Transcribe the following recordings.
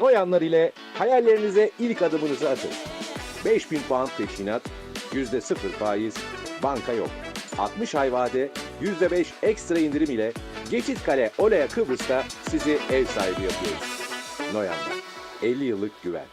Noyanlar ile hayallerinize ilk adımınızı atın. 5.000 pound peşinat, %0 faiz, banka yok. 60 ay vade, %5 ekstra indirim ile Geçitkale Olaya Kıbrıs'ta sizi ev sahibi yapıyoruz. Noyanlar, 50 yıllık güven.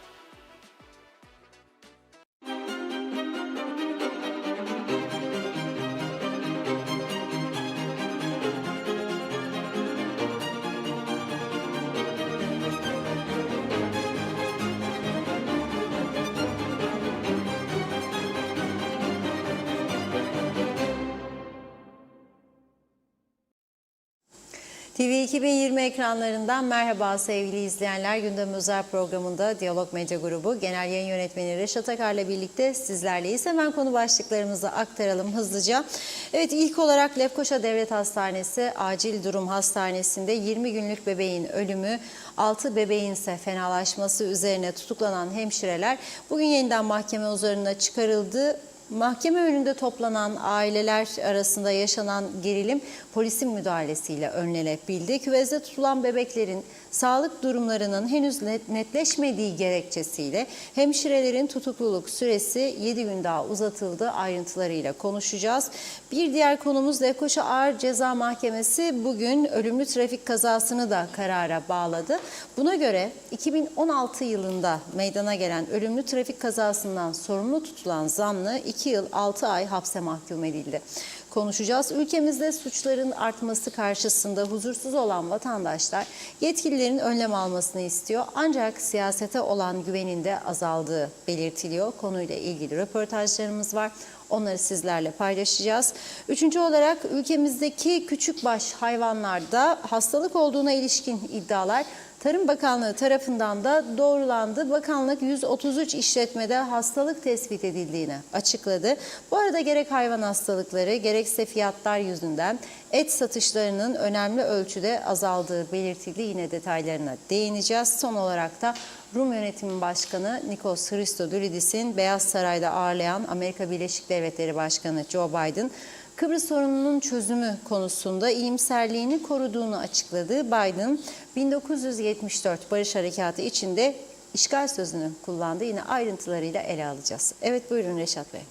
TV 2020 ekranlarından merhaba sevgili izleyenler. Gündem Özel programında Diyalog Medya Grubu Genel Yayın Yönetmeni Reşat Akar'la birlikte sizlerleyiz. Hemen konu başlıklarımızı aktaralım hızlıca. Evet, ilk olarak Lefkoşa Devlet Hastanesi Acil Durum Hastanesi'nde 20 günlük bebeğin ölümü, 6 bebeğin ise fenalaşması üzerine tutuklanan hemşireler bugün yeniden mahkeme huzuruna çıkarıldı. Mahkeme önünde toplanan aileler arasında yaşanan gerilim polisin müdahalesiyle önlenebildi. Küvezde tutulan bebeklerin sağlık durumlarının henüz netleşmediği gerekçesiyle hemşirelerin tutukluluk süresi 7 gün daha uzatıldı. Ayrıntılarıyla konuşacağız. Bir diğer konumuz Lefkoşa Ağır Ceza Mahkemesi bugün ölümlü trafik kazasını da karara bağladı. Buna göre 2016 yılında meydana gelen ölümlü trafik kazasından sorumlu tutulan zanlı 2 yıl 6 ay hapse mahkum edildi. Konuşacağız. Ülkemizde suçların artması karşısında huzursuz olan vatandaşlar yetkililerin önlem almasını istiyor. Ancak siyasete olan güvenin de azaldığı belirtiliyor. Konuyla ilgili röportajlarımız var. Onları sizlerle paylaşacağız. Üçüncü olarak ülkemizdeki küçükbaş hayvanlarda hastalık olduğuna ilişkin iddialar Tarım Bakanlığı tarafından da doğrulandı. Bakanlık 133 işletmede hastalık tespit edildiğini açıkladı. Bu arada gerek hayvan hastalıkları gerekse fiyatlar yüzünden et satışlarının önemli ölçüde azaldığı belirtildi. Yine detaylarına değineceğiz. Son olarak da Rum Yönetimi Başkanı Nikos Christodoulidis'in Beyaz Saray'da ağırlayan Amerika Birleşik Devletleri Başkanı Joe Biden, Kıbrıs sorununun çözümü konusunda iyimserliğini koruduğunu açıkladı. Biden, 1974 Barış Harekatı içinde işgal sözünü kullandı. Yine ayrıntılarıyla ele alacağız. Evet, buyurun Reşat Bey.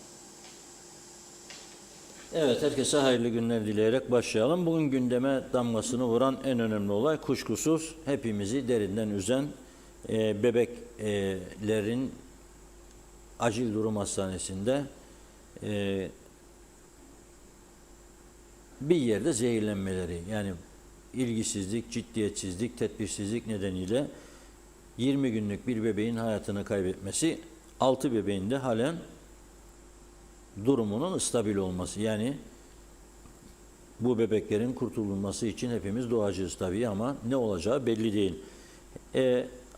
Evet, herkese hayırlı günler dileyerek başlayalım. Bugün gündeme damgasını vuran en önemli olay kuşkusuz hepimizi derinden üzen bebeklerin acil durum hastanesinde bir yerde zehirlenmeleri, yani ilgisizlik, ciddiyetsizlik, tedbirsizlik nedeniyle 20 günlük bir bebeğin hayatını kaybetmesi, 6 bebeğin de halen durumunun stabil olması. Yani bu bebeklerin kurtulması için hepimiz duacıyız tabii ama ne olacağı belli değil.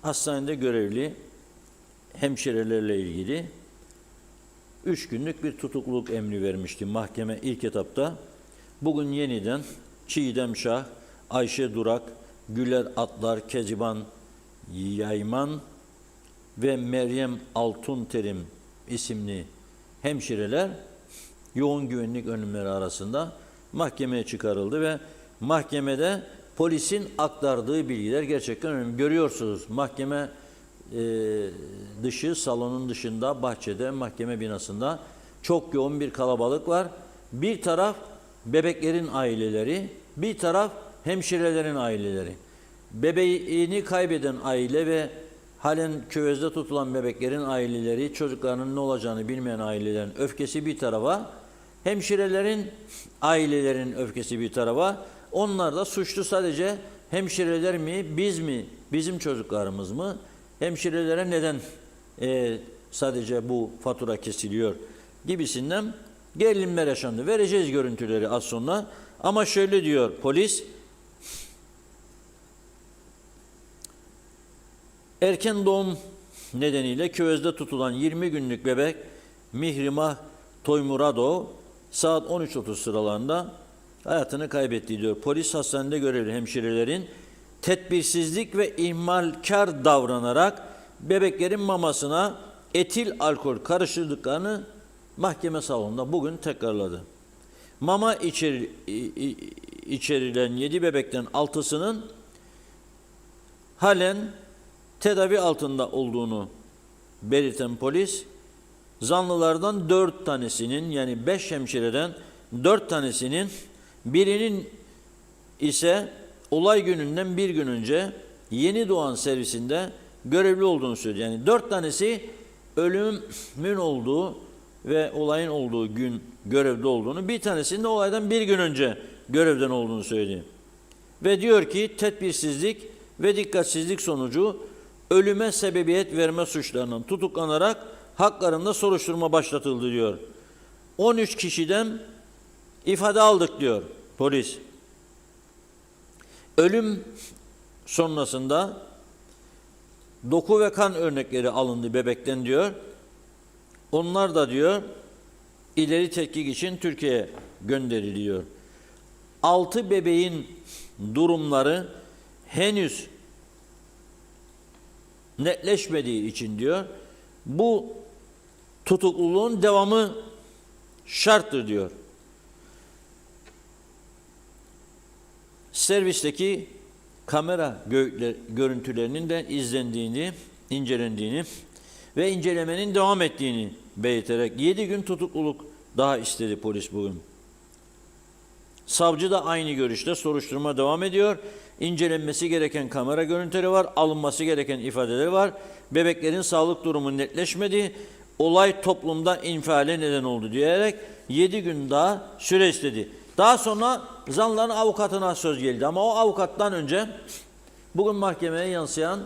Hastanede görevli hemşirelerle ilgili 3 günlük bir tutukluluk emri vermişti mahkeme ilk etapta. Bugün yeniden Çiğdem Şah, Ayşe Durak, Güler Atlar, Keziban Yayman ve Meryem Altunterim isimli hemşireler yoğun güvenlik önlemleri arasında mahkemeye çıkarıldı ve mahkemede polisin aktardığı bilgiler gerçekten önemli. Görüyorsunuz mahkeme dışı, salonun dışında, bahçede, mahkeme binasında çok yoğun bir kalabalık var. Bir taraf bebeklerin aileleri, bir taraf hemşirelerin aileleri. Bebeğini kaybeden aile ve halen küvezde tutulan bebeklerin aileleri, çocuklarının ne olacağını bilmeyen ailelerin öfkesi bir tarafa, hemşirelerin, ailelerin öfkesi bir tarafa. Onlar da suçlu sadece hemşireler mi, biz mi, bizim çocuklarımız mı? Hemşirelere neden sadece bu fatura kesiliyor gibisinden gerilimler yaşandı. Vereceğiz görüntüleri az sonra. Ama şöyle diyor polis, erken doğum nedeniyle küvezde tutulan 20 günlük bebek Mihrimah Toymuradov saat 13.30 sıralarında hayatını kaybetti diyor. Polis hastanede görevli hemşirelerin tedbirsizlik ve ihmalkar davranarak bebeklerin mamasına etil alkol karıştırdıklarını mahkeme salonunda bugün tekrarladı. Mama içerilen 7 bebekten 6'sının halen tedavi altında olduğunu belirten polis, zanlılardan 4 tanesinin, yani 5 hemşireden 4 tanesinin, birinin ise olay gününden bir gün önce yeni doğan servisinde görevli olduğunu söyledi. Yani 4 tanesi ölümün olduğu ve olayın olduğu gün görevde olduğunu, bir tanesinin de olaydan bir gün önce görevden olduğunu söyledi. Ve diyor ki tedbirsizlik ve dikkatsizlik sonucu ölüme sebebiyet verme suçlarından tutuklanarak haklarında soruşturma başlatıldı diyor. 13 kişiden ifade aldık diyor polis. Ölüm sonrasında doku ve kan örnekleri alındı bebekten diyor. Onlar da diyor ileri tetkik için Türkiye'ye gönderiliyor. 6 bebeğin durumları henüz netleşmediği için diyor bu tutukluluğun devamı şarttır diyor. Servisteki kamera görüntülerinin de izlendiğini, incelendiğini ve incelemenin devam ettiğini belirterek 7 gün tutukluluk daha istedi polis bugün. Savcı da aynı görüşte, soruşturma devam ediyor. İncelenmesi gereken kamera görüntüleri var, alınması gereken ifadeleri var. Bebeklerin sağlık durumu netleşmedi. Olay toplumda infiale neden oldu diyerek 7 gün daha süre istedi. Daha sonra zanlıların avukatına söz geldi ama o avukattan önce bugün mahkemeye yansıyan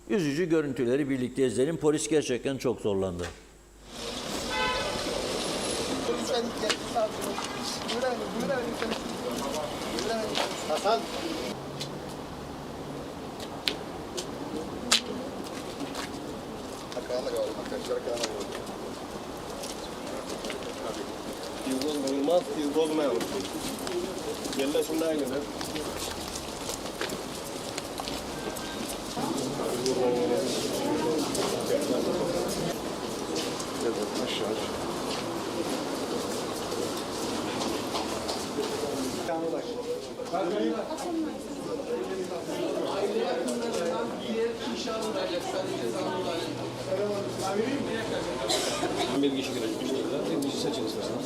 üzücü görüntüleri birlikte izleyelim. Polis gerçekten çok zorlandı. Hasan. Tiyuz olmayalım. Gelle şundan gidelim. Bir kişi girecek. Bir kişi seçin isterseniz.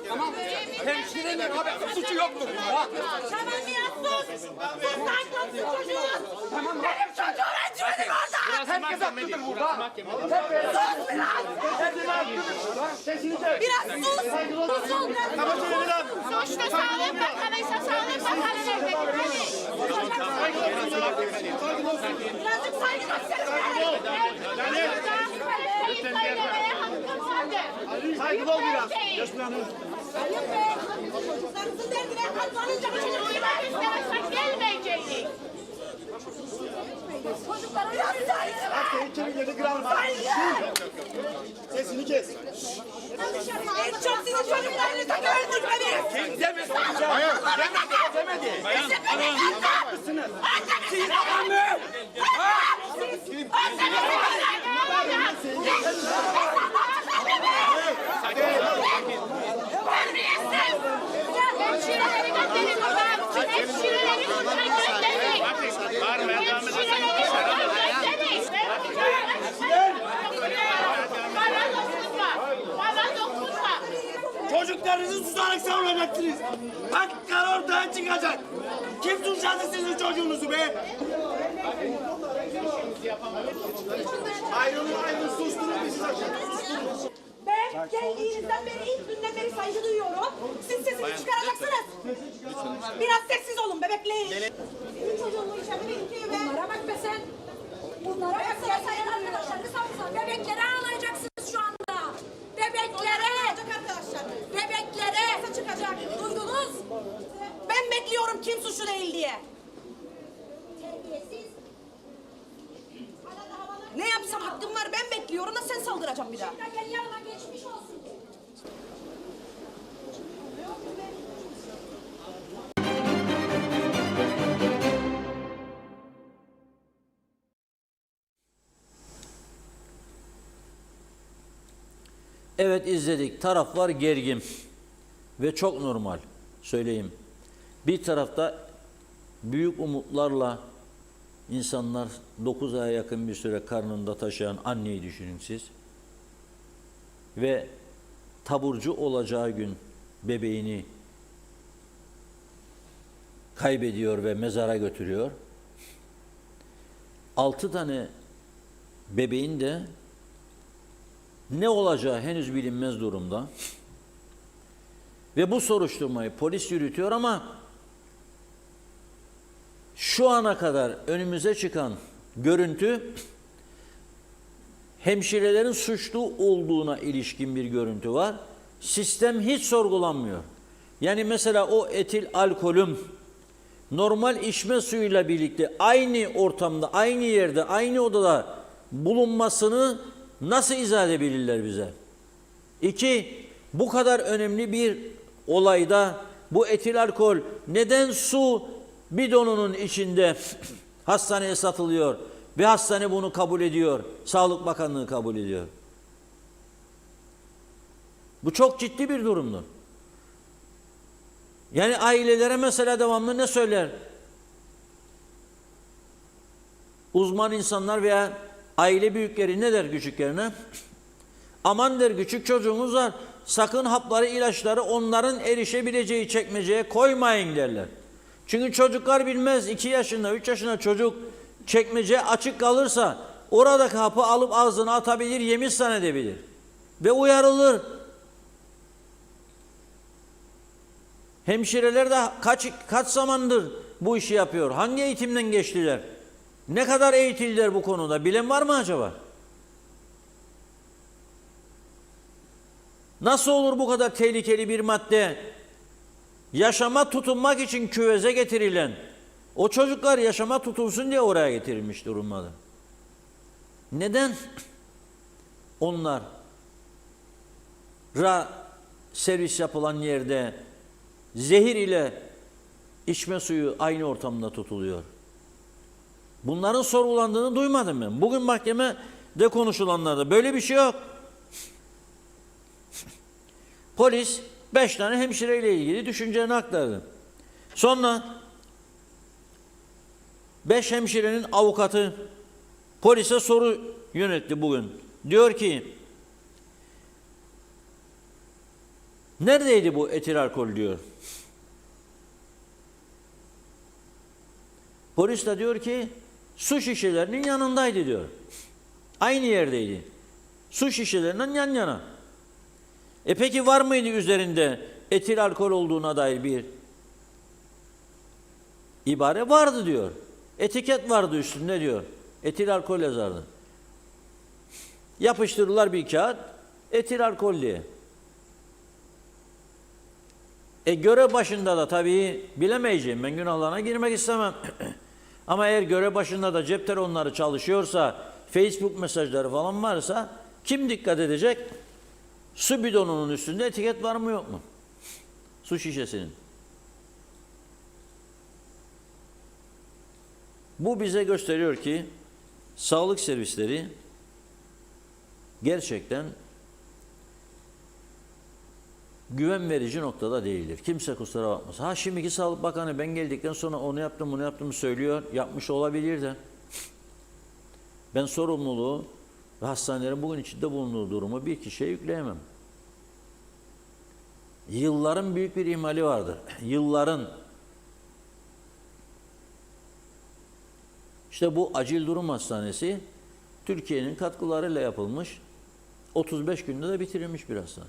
Tamam. Hemşirenin abi suçu yoktur. Tamam biraz sus. Sus lan komşu çocuğu. Tamam. Benim çocuğu öğretmenim orada. Herkes haklıdır burada. Sus biraz. Biraz sus. Sus. Sonuçta Sağlık Bakanıysa Sağlık Bakanı nerede? Birazcık saygı gösterin. Söylemeye hakkım vardır. Saygılı ol biraz. Hayır be! Çocuklarınızın derdine katlanınca çocuklar istemezsek gelmeyeceğiz. Çocuklara yapsaydı be! Seni içeri girdi kıralım. Sesini kes. En çok sizin çocuklarınızı gördük beni! Kim demedi? Hayır. Demedi. Bayan. Siz babam mı? Siz hemşireleri gönderin buradan. Hemşireleri buradan gönderin. Bana dokunma. Çocuklarınızı tutarak savunacaksınız. Haklar ortaya çıkacak. Kim suçladı sizin çocuğunuzu be? Ayrılın sustunuz biz size. Ben geldiğinizden beri, ilk günden beri saygı duyuyorum. Siz sesini çıkaracaksınız. Biraz sessiz olun, bebekleyin. Benim çocuğumu içeride bekliyor be. Bunlara bak be sen. Bunlara bak sen. Sayın arkadaşlarını savunsan. Bebeklere ağlayacaksınız şu anda. Bebeklere. Bebeklere. Nasıl çıkacak? Duydunuz? Ben bekliyorum kim suçlu değil diye. Ne yapsam hakkım var, ben bekliyorum da sen saldıracaksın bir daha. Gel yanıma geçmiş olsun. Evet, izledik. Taraflar gergin ve çok normal söyleyeyim. Bir tarafta büyük umutlarla insanlar 9 aya yakın bir süre karnında taşıyan anneyi düşünün siz. Ve taburcu olacağı gün bebeğini kaybediyor ve mezara götürüyor. 6 tane bebeğin de ne olacağı henüz bilinmez durumda. Ve bu soruşturmayı polis yürütüyor ama şu ana kadar önümüze çıkan görüntü hemşirelerin suçlu olduğuna ilişkin bir görüntü var. Sistem hiç sorgulanmıyor. Yani mesela o etil alkolün normal içme suyuyla birlikte aynı ortamda, aynı yerde, aynı odada bulunmasını nasıl izah edebilirler bize? 2. Bu kadar önemli bir olayda bu etil alkol neden su bidonunun içinde hastaneye satılıyor ve hastane bunu kabul ediyor, Sağlık Bakanlığı kabul ediyor? Bu çok ciddi bir durumdur. Yani ailelere mesela devamlı ne söyler? Uzman insanlar veya aile büyükleri ne der küçüklerine? Aman der, küçük çocuğunuz var, sakın hapları, ilaçları onların erişebileceği çekmeceye koymayın derler. Çünkü çocuklar bilmez, 2 yaşında, 3 yaşında çocuk çekmece açık kalırsa oradaki hapı alıp ağzına atabilir, yemiş zannedebilir. Ve uyarılır. Hemşireler de kaç zamandır bu işi yapıyor? Hangi eğitimden geçtiler? Ne kadar eğitildiler bu konuda? Bilen var mı acaba? Nasıl olur bu kadar tehlikeli bir madde yaşama tutunmak için küveze getirilen, o çocuklar yaşama tutunsun diye oraya getirilmiş durumda? Neden onlara servis yapılan yerde zehir ile içme suyu aynı ortamda tutuluyor? Bunların sorgulandığını duymadım ben. Bugün mahkemede konuşulanlarda böyle bir şey yok. Polis 5 tane hemşireyle ilgili düşüncelerini aktardı. Sonra 5 hemşirenin avukatı polise soru yöneltti bugün. Diyor ki, neredeydi bu etil alkol diyor. Polis de diyor ki su şişelerinin yanındaydı diyor. Aynı yerdeydi. Su şişelerinden yan yana. Peki var mıydı üzerinde etil alkol olduğuna dair bir ibare? Vardı diyor. Etiket vardı üstünde diyor. Etil alkol yazardı. Yapıştırırlar bir kağıt, etil alkol diye. Görev başında da tabii bilemeyeceğim, ben günahlarına girmek istemem. Ama eğer görev başında da cep telefonları çalışıyorsa, Facebook mesajları falan varsa kim dikkat edecek? Su bidonunun üstünde etiket var mı yok mu? Su şişesinin. Bu bize gösteriyor ki sağlık servisleri gerçekten güven verici noktada değildir. Kimse kusura bakmasın. Şimdiki Sağlık Bakanı ben geldikten sonra onu yaptım, bunu yaptım söylüyor. Yapmış olabilir de. Ben sorumluluğu ve hastanelerin bugün içinde bulunduğu durumu bir kişiye yükleyemem. Yılların büyük bir ihmali vardır. Yılların. İşte bu acil durum hastanesi Türkiye'nin katkılarıyla yapılmış, 35 günde de bitirilmiş bir hastane.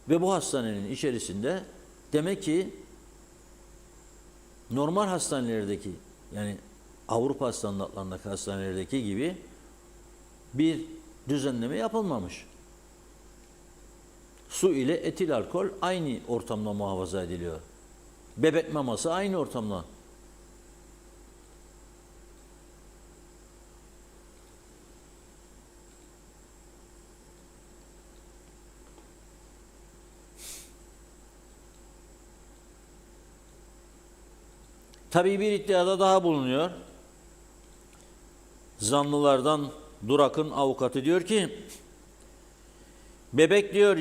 Ve bu hastanenin içerisinde demek ki normal hastanelerdeki, yani Avrupa standartlarındaki hastanelerdeki gibi bir düzenleme yapılmamış. Su ile etil alkol aynı ortamda muhafaza ediliyor. Bebek maması aynı ortamda. Tabii bir iddiada daha bulunuyor. Zanlılardan Durak'ın avukatı diyor ki, bebek diyor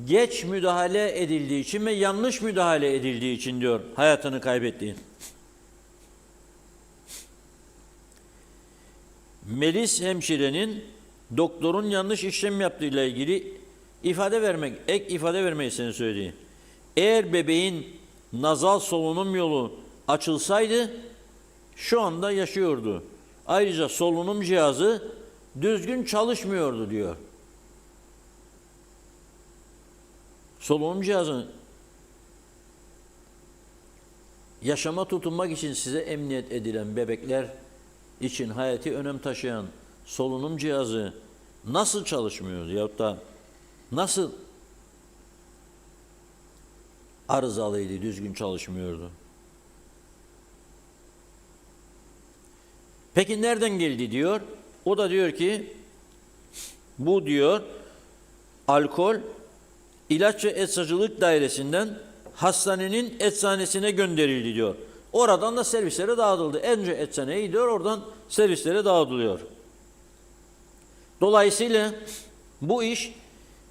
geç müdahale edildiği için ve yanlış müdahale edildiği için diyor hayatını kaybetti. Melis hemşirenin doktorun yanlış işlem yaptığıyla ilgili ek ifade vermesini söyledi. Eğer bebeğin nazal solunum yolu açılsaydı şu anda yaşıyordu. Ayrıca solunum cihazı düzgün çalışmıyordu diyor. Solunum cihazı yaşama tutunmak için size emniyet edilen bebekler için hayati önem taşıyan solunum cihazı nasıl çalışmıyordu yahut da nasıl arızalıydı, düzgün çalışmıyordu? Peki nereden geldi diyor? O da diyor ki bu diyor alkol ilaç ve eczacılık dairesinden hastanenin eczanesine gönderildi diyor. Oradan da servislere dağıtıldı. Önce eczaneye gidiyor, oradan servislere dağıtılıyor. Dolayısıyla bu iş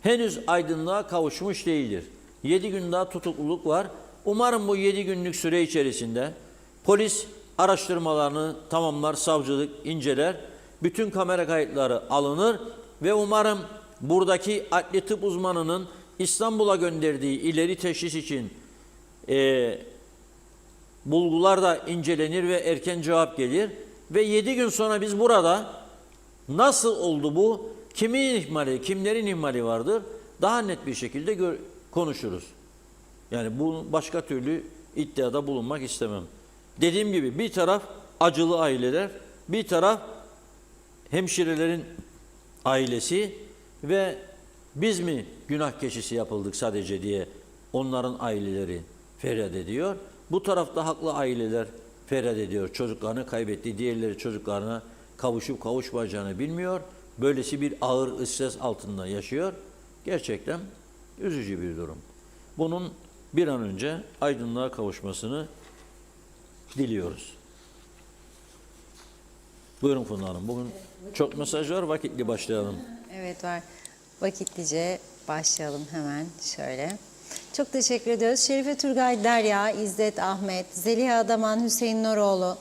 henüz aydınlığa kavuşmuş değildir. 7 gün daha tutukluluk var. Umarım bu 7 günlük süre içerisinde polis araştırmalarını tamamlar, savcılık inceler, bütün kamera kayıtları alınır ve umarım buradaki adli tıp uzmanının İstanbul'a gönderdiği ileri teşhis için bulgular da incelenir ve erken cevap gelir. Ve 7 gün sonra biz burada nasıl oldu bu, kimin ihmali, kimlerin ihmali vardır daha net bir şekilde konuşuruz. Yani bu başka türlü iddiada bulunmak istemem. Dediğim gibi bir taraf acılı aileler, bir taraf hemşirelerin ailesi ve biz mi günah keçisi yapıldık sadece diye onların aileleri feryat ediyor. Bu tarafta haklı aileler feryat ediyor. Çocuklarını kaybetti, diğerleri çocuklarına kavuşup kavuşmayacağını bilmiyor. Böylesi bir ağır stres altında yaşıyor. Gerçekten üzücü bir durum. Bunun bir an önce aydınlığa kavuşmasını diliyoruz. Buyurun Funda Hanım. Bugün çok mesaj var. Vakitli başlayalım. Evet var. Vakitlice başlayalım hemen şöyle. Çok teşekkür ediyoruz. Şerife Turgay Derya, İzzet Ahmet, Zeliha Adaman, Hüseyin Noroğlu,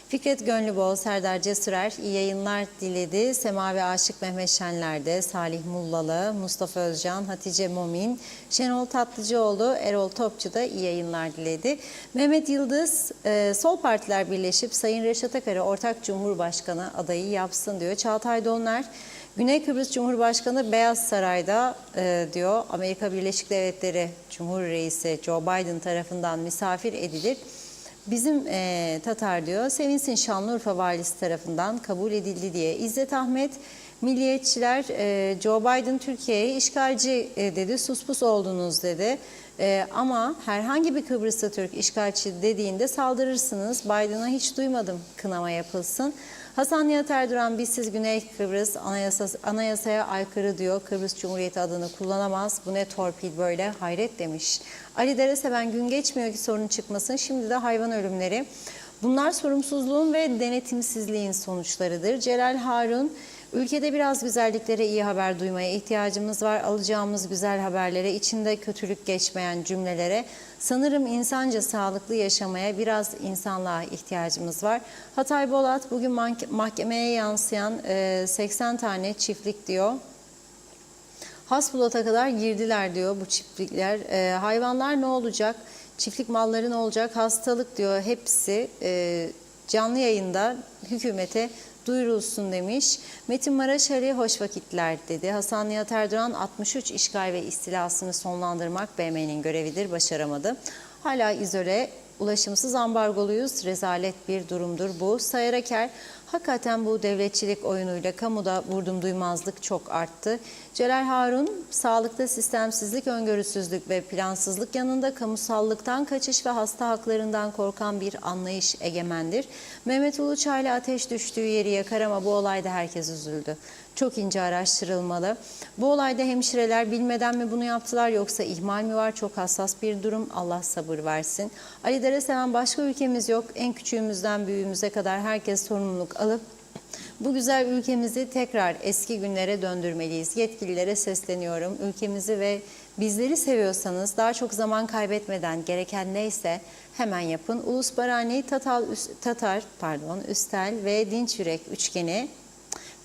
Fikret Gönlübol, Serdar Cesurer iyi yayınlar diledi. Semavi Aşık Mehmet Şenler'de, Salih Mullalı, Mustafa Özcan, Hatice Momin, Şenol Tatlıcıoğlu, Erol Topçu da iyi yayınlar diledi. Mehmet Yıldız, Sol Partiler birleşip Sayın Reşat Akar'ı ortak Cumhurbaşkanı adayı yapsın diyor. Çağatay Donlar, Güney Kıbrıs Cumhurbaşkanı Beyaz Saray'da diyor Amerika Birleşik Devletleri Cumhur Reisi Joe Biden tarafından misafir edilir. Bizim Tatar diyor Sevinsin Şanlıurfa valisi tarafından kabul edildi diye. İzzet Ahmet, milliyetçiler Joe Biden Türkiye'ye işgalci dedi, suspus oldunuz dedi. Ama herhangi bir Kıbrıs'ta Türk işgalci dediğinde saldırırsınız. Biden'a hiç duymadım kınama yapılsın. Hasan Nihat Erduran bizsiz Güney Kıbrıs anayasaya aykırı diyor. Kıbrıs Cumhuriyeti adını kullanamaz. Bu ne torpil böyle hayret demiş. Ali Dereseven gün geçmiyor ki sorun çıkmasın. Şimdi de hayvan ölümleri. Bunlar sorumsuzluğun ve denetimsizliğin sonuçlarıdır. Celal Harun, ülkede biraz güzelliklere iyi haber duymaya ihtiyacımız var. Alacağımız güzel haberlere, içinde kötülük geçmeyen cümlelere, sanırım insanca sağlıklı yaşamaya biraz insanlığa ihtiyacımız var. Hatay Bolat, bugün mahkemeye yansıyan 80 tane çiftlik diyor. Hasbulat'a kadar girdiler diyor bu çiftlikler. Hayvanlar ne olacak? Çiftlik malları ne olacak? Hastalık diyor hepsi canlı yayında hükümete duyurulsun demiş. Metin Maraş Ali hoş vakitler dedi. Hasan Nihat Erduran 63 işgal ve istilasını sonlandırmak BM'nin görevidir, başaramadı. Hala izole, ulaşımsız ambargoluyuz. Rezalet bir durumdur bu. Sayar Aker, Hakikaten bu devletçilik oyunuyla kamuda vurdum duymazlık çok arttı. Celal Harun, sağlıkta sistemsizlik, öngörüsüzlük ve plansızlık yanında kamusallıktan kaçış ve hasta haklarından korkan bir anlayış egemendir. Mehmet Uluçaylı ateş düştüğü yeri yakar ama bu olayda herkes üzüldü. Çok ince araştırılmalı. Bu olayda hemşireler bilmeden mi bunu yaptılar yoksa ihmal mi var? Çok hassas bir durum. Allah sabır versin. Ali Dere seven başka ülkemiz yok. En küçüğümüzden büyüğümüze kadar herkes sorumluluk alıp bu güzel ülkemizi tekrar eski günlere döndürmeliyiz. Yetkililere sesleniyorum. Ülkemizi ve bizleri seviyorsanız daha çok zaman kaybetmeden gereken neyse hemen yapın. Ulus Barani, Üstel ve Dinç Yürek üçgeni,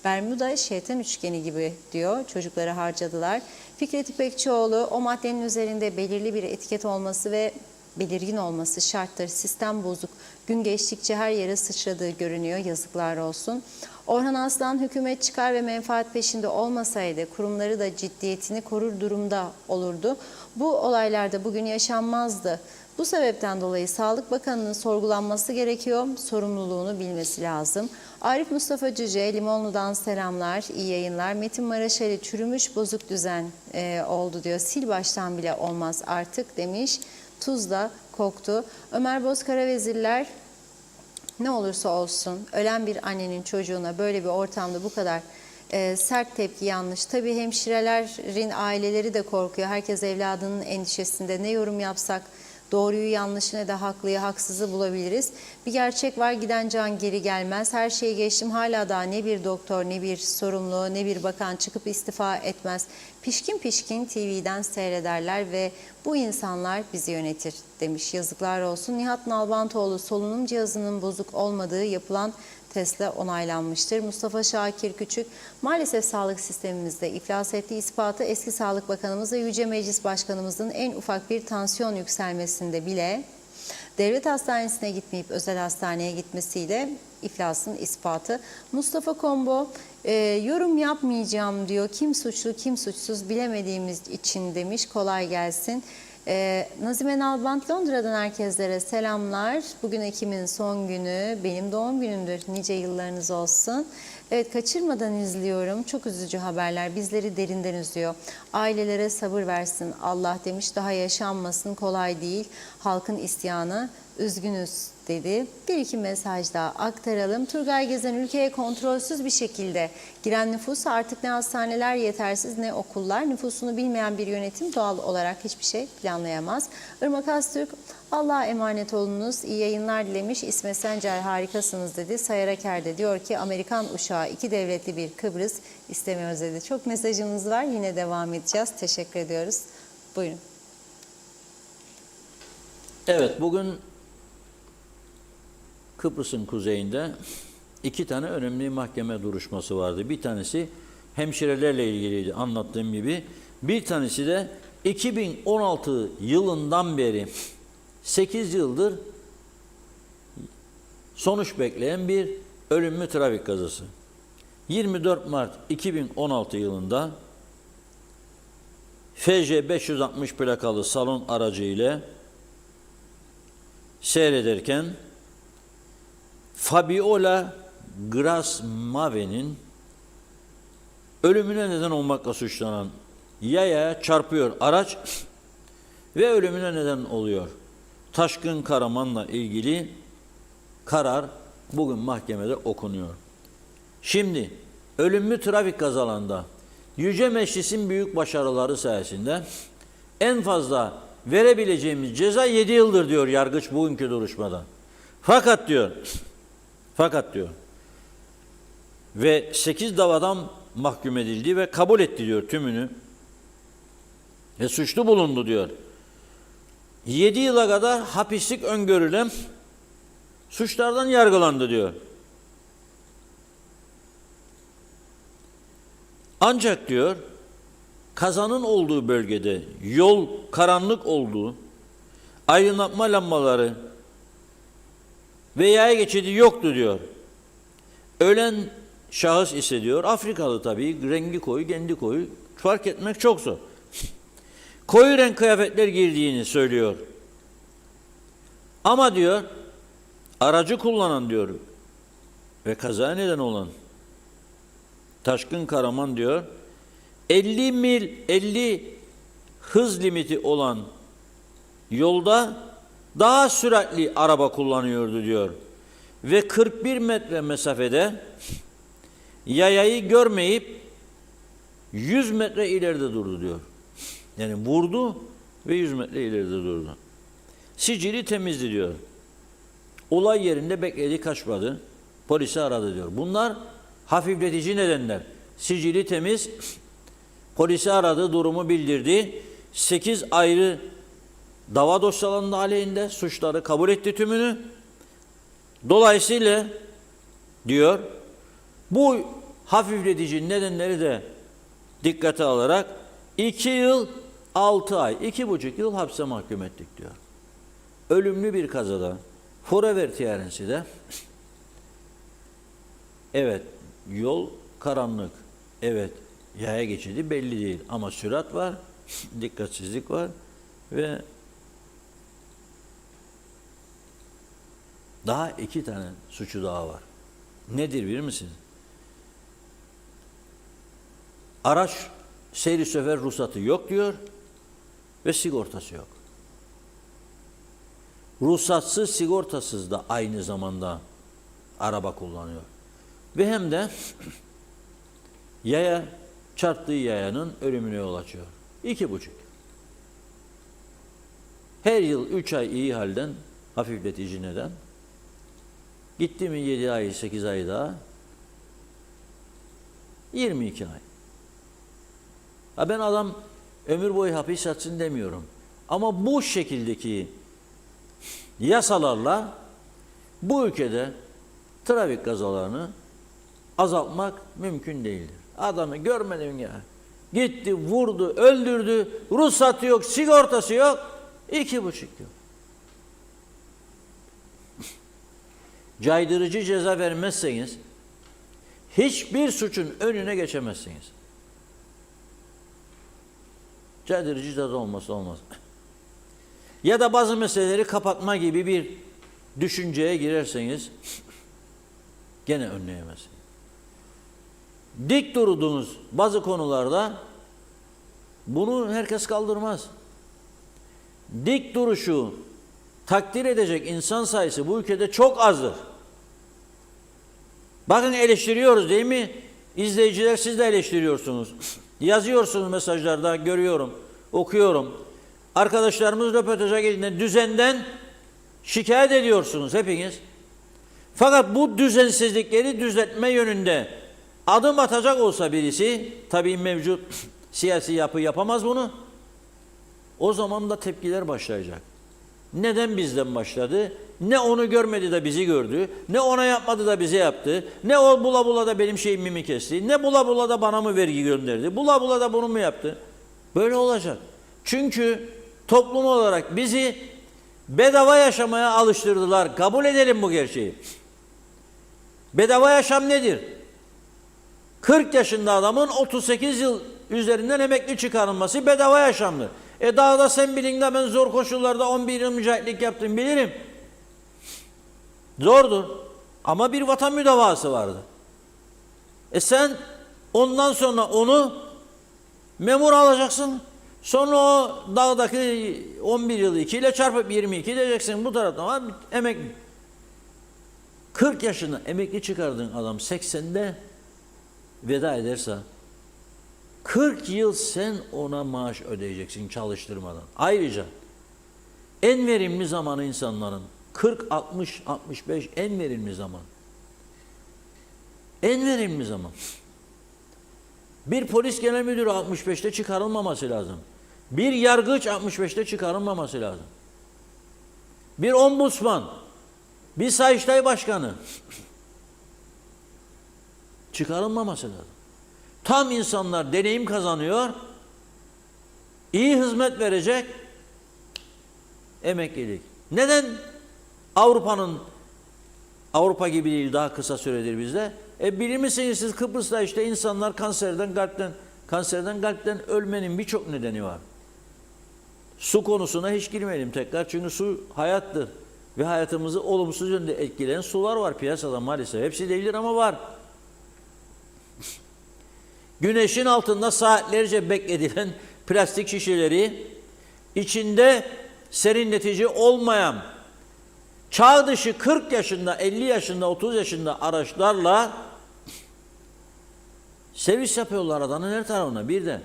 Bermuda şeytan üçgeni gibi diyor. Çocukları harcadılar. Fikret İpekçioğlu, o maddenin üzerinde belirli bir etiket olması ve belirgin olması şarttır. Sistem bozuk. Gün geçtikçe her yere sıçradığı görünüyor. Yazıklar olsun. Orhan Aslan, hükümet çıkar ve menfaat peşinde olmasaydı kurumları da ciddiyetini korur durumda olurdu. Bu olaylarda bugün yaşanmazdı. Bu sebepten dolayı Sağlık Bakanı'nın sorgulanması gerekiyor, sorumluluğunu bilmesi lazım. Arif Mustafa Cüce, Limonlu'dan selamlar, iyi yayınlar. Metin Maraşeli, çürümüş bozuk düzen oldu diyor. Sil baştan bile olmaz artık demiş. Tuzla koktu. Ömer Bozkaravezirler, ne olursa olsun ölen bir annenin çocuğuna böyle bir ortamda bu kadar sert tepki yanlış. Tabii hemşirelerin aileleri de korkuyor. Herkes evladının endişesinde. Ne yorum yapsak doğruyu yanlışı ne de haklıyı haksızı bulabiliriz. Bir gerçek var, giden can geri gelmez. Her şeyi geçtim, hala daha ne bir doktor, ne bir sorumlu, ne bir bakan çıkıp istifa etmez. Pişkin pişkin TV'den seyrederler ve bu insanlar bizi yönetir demiş. Yazıklar olsun. Nihat Nalbantoğlu, solunum cihazının bozuk olmadığı yapılan testle onaylanmıştır. Mustafa Şakir Küçük, maalesef sağlık sistemimizde iflas ettiği ispatı eski Sağlık Bakanımız ve Yüce Meclis Başkanımızın en ufak bir tansiyon yükselmesinde bile devlet hastanesine gitmeyip özel hastaneye gitmesiyle iflasın ispatı. Mustafa Kombo, yorum yapmayacağım diyor. Kim suçlu kim suçsuz bilemediğimiz için demiş. Kolay gelsin. Nazime Nalbant, Londra'dan herkeslere selamlar. Bugün Ekim'in son günü, benim doğum günümdür. Nice yıllarınız olsun. Evet, kaçırmadan izliyorum. Çok üzücü haberler. Bizleri derinden üzüyor. Ailelere sabır versin Allah demiş. Daha yaşanmasın, kolay değil. Halkın isyanı, üzgünüz dedi. Bir iki mesaj daha aktaralım. Turgay Gezen, ülkeye kontrolsüz bir şekilde giren nüfusu artık ne hastaneler yetersiz ne okullar. Nüfusunu bilmeyen bir yönetim doğal olarak hiçbir şey planlayamaz. Irmak Astürk, Allah'a emanet olunuz. İyi yayınlar dilemiş. İsmet Sencer, harikasınız dedi. Sayar Aker de diyor ki Amerikan uşağı, iki devletli bir Kıbrıs istemiyoruz dedi. Çok mesajımız var. Yine devam edeceğiz. Teşekkür ediyoruz. Buyurun. Evet, bugün Kıbrıs'ın kuzeyinde iki tane önemli mahkeme duruşması vardı. Bir tanesi hemşirelerle ilgiliydi, anlattığım gibi. Bir tanesi de 2016 yılından beri 8 yıldır sonuç bekleyen bir ölümlü trafik kazası. 24 Mart 2016 yılında FC 560 plakalı salon aracı ile seyrederken Fabiola Grasmave'nin ölümüne neden olmakla suçlanan yaya çarpıyor araç ve ölümüne neden oluyor. Taşkın Karaman'la ilgili karar bugün mahkemede okunuyor. Şimdi ölümlü trafik kazalarında Yüce Meclis'in büyük başarıları sayesinde en fazla verebileceğimiz ceza 7 yıldır diyor yargıç bugünkü duruşmada. Fakat diyor ve 8 davadan mahkum edildi ve kabul etti diyor tümünü ve suçlu bulundu diyor. 7 yıla kadar hapislik öngörülen suçlardan yargılandı diyor. Ancak diyor kazanın olduğu bölgede yol karanlık olduğu, aydınlatma lambaları ve yaya geçidi yoktu diyor. Ölen şahıs ise diyor Afrikalı tabii, rengi koyu, kendi koyu, fark etmek çok zor. Koyu renk kıyafetler giydiğini söylüyor. Ama diyor aracı kullanan diyor ve kaza neden olan Taşkın Karaman diyor 50 hız limiti olan yolda daha süratli araba kullanıyordu diyor. Ve 41 metre mesafede yayayı görmeyip 100 metre ileride durdu diyor. Yani vurdu ve 100 metre ileride durdu. Sicili temizdi diyor. Olay yerinde bekledi, kaçmadı. Polisi aradı diyor. Bunlar hafifletici nedenler. Sicili temiz, polisi aradı, durumu bildirdi. 8 ayrı dava dosyalarının aleyhinde suçları kabul etti tümünü. Dolayısıyla diyor bu hafifletici nedenleri de dikkate alarak 2 yıl 6 ay, 2,5 yıl hapse mahkum ettik diyor. Ölümlü bir kazada Forever de evet yol karanlık, evet yaya geçidi belli değil ama sürat var, dikkatsizlik var ve daha 2 tane suçu daha var. Nedir bilir misiniz? Araç seyri sefer ruhsatı yok diyor ve sigortası yok. Ruhsatsız, sigortasız da aynı zamanda araba kullanıyor. Ve hem de çarptığı yayanın ölümüne yol açıyor. 2,5. Her yıl 3 ay iyi halden hafifletici neden. Gitti mi 7 ay, 8 ay daha 22 ay. Ha ben adam ömür boyu hapis yatsın demiyorum. Ama bu şekildeki yasalarla bu ülkede trafik kazalarını azaltmak mümkün değildir. Adamı görmedim ya. Gitti, vurdu, öldürdü, ruhsatı yok, sigortası yok, 2,5 yıl. Caydırıcı ceza vermezseniz hiçbir suçun önüne geçemezsiniz. Caydırıcı ceza olmazsa olmaz. Ya da bazı meseleleri kapatma gibi bir düşünceye girerseniz gene önleyemezsiniz. Dik durduğunuz bazı konularda bunu herkes kaldırmaz. Dik duruşu takdir edecek insan sayısı bu ülkede çok azdır. Bakın eleştiriyoruz değil mi? İzleyiciler siz de eleştiriyorsunuz. Yazıyorsunuz mesajlarda, görüyorum, okuyorum. Arkadaşlarımız röportaja geldiğinde düzenden şikayet ediyorsunuz hepiniz. Fakat bu düzensizlikleri düzeltme yönünde adım atacak olsa birisi, tabii mevcut siyasi yapı yapamaz bunu. O zaman da tepkiler başlayacak. Neden bizden başladı? Ne onu görmedi de bizi gördü, ne ona yapmadı da bize yaptı, ne o bula bula da benim şeyimi mi kesti, ne bula bula da bana mı vergi gönderdi, bula bula da bunu mu yaptı? Böyle olacak. Çünkü toplum olarak bizi bedava yaşamaya alıştırdılar. Kabul edelim bu gerçeği. Bedava yaşam nedir? 40 yaşında adamın 38 yıl üzerinden emekli çıkarılması bedava yaşamdır. Daha da sen bilin de ben zor koşullarda 11 yıl mücahitlik yaptım bilirim. Zordur. Ama bir vatan müdavası vardı. Sen ondan sonra onu memur alacaksın. Sonra o dağdaki 11 yılı 2 ile çarpıp 22 diyeceksin bu taraftan. Ama emekli. 40 yaşında emekli çıkardığın adam 80'de veda ederse 40 yıl sen ona maaş ödeyeceksin çalıştırmadan. Ayrıca en verimli zamanı insanların 40, 60, 65 en verimli zaman. En verimli zaman. Bir polis genel müdürü 65'te çıkarılmaması lazım. Bir yargıç 65'te çıkarılmaması lazım. Bir ombudsman, bir Sayıştay Başkanı çıkarılmaması lazım. Tam insanlar deneyim kazanıyor, iyi hizmet verecek, emeklilik. Neden Avrupa gibi değil daha kısa süredir bizde? Bilir misiniz siz Kıbrıs'ta işte insanlar kanserden kalpten ölmenin birçok nedeni var. Su konusuna hiç girmeyelim tekrar çünkü su hayattır. ve hayatımızı olumsuz yönde etkileyen sular var piyasada maalesef. Hepsi değildir ama var. Güneşin altında saatlerce bekletilen plastik şişeleri, içinde serinletici olmayan, çağ dışı 40 yaşında, 50 yaşında, 30 yaşında araçlarla servis yapıyorlar adanın her tarafına birden.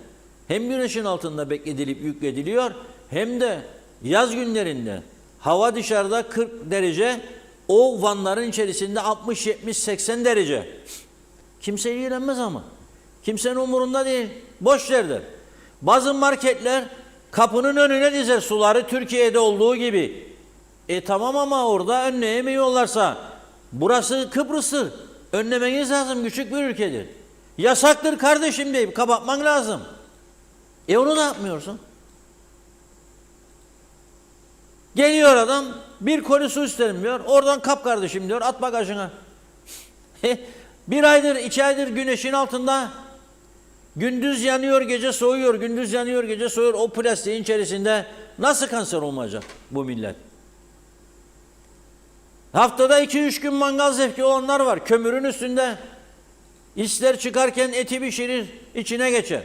Hem güneşin altında bekletilip yüklediliyor, hem de yaz günlerinde hava dışarıda 40 derece, o vanların içerisinde 60, 70, 80 derece. Kimse ilgilenmez ama. Kimsenin umurunda değil. Boş verdir. Bazı marketler kapının önüne dizer suları, Türkiye'de olduğu gibi. Tamam ama orada önleyemiyorlarsa, burası Kıbrıs'tır. Önlemeniz lazım, küçük bir ülkedir. Yasaktır kardeşim deyip kapatman lazım. Onu da yapmıyorsun. Geliyor adam, bir koli su isterim diyor. Oradan kap kardeşim diyor, at bagajına. Bir aydır, 2 aydır güneşin altında. Gündüz yanıyor, gece soğuyor. Gündüz yanıyor, gece soğuyor. O plastiğin içerisinde nasıl kanser olmayacak bu millet? Haftada 2-3 gün mangal zevki olanlar var. Kömürün üstünde. İster çıkarken eti pişirir, içine geçer.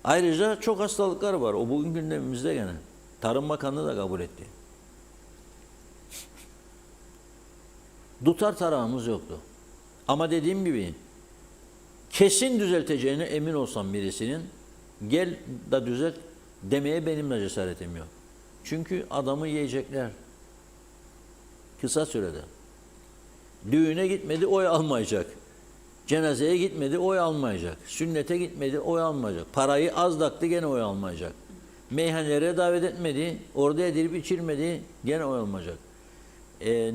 Ayrıca çok hastalıklar var. O bugün gündemimizde gene. Tarım Bakanlığı da kabul etti. Dutar tarağımız yoktu. Ama dediğim gibi kesin düzelteceğine emin olsam birisinin, gel da düzelt demeye benim de cesaretim yok. Çünkü adamı yiyecekler. Kısa sürede. Düğüne gitmedi, oy almayacak. Cenazeye gitmedi, oy almayacak. Sünnete gitmedi, oy almayacak. Parayı az daktı, gene oy almayacak. Meyhanelere davet etmedi, orada edilip içilmedi, gene oy almayacak.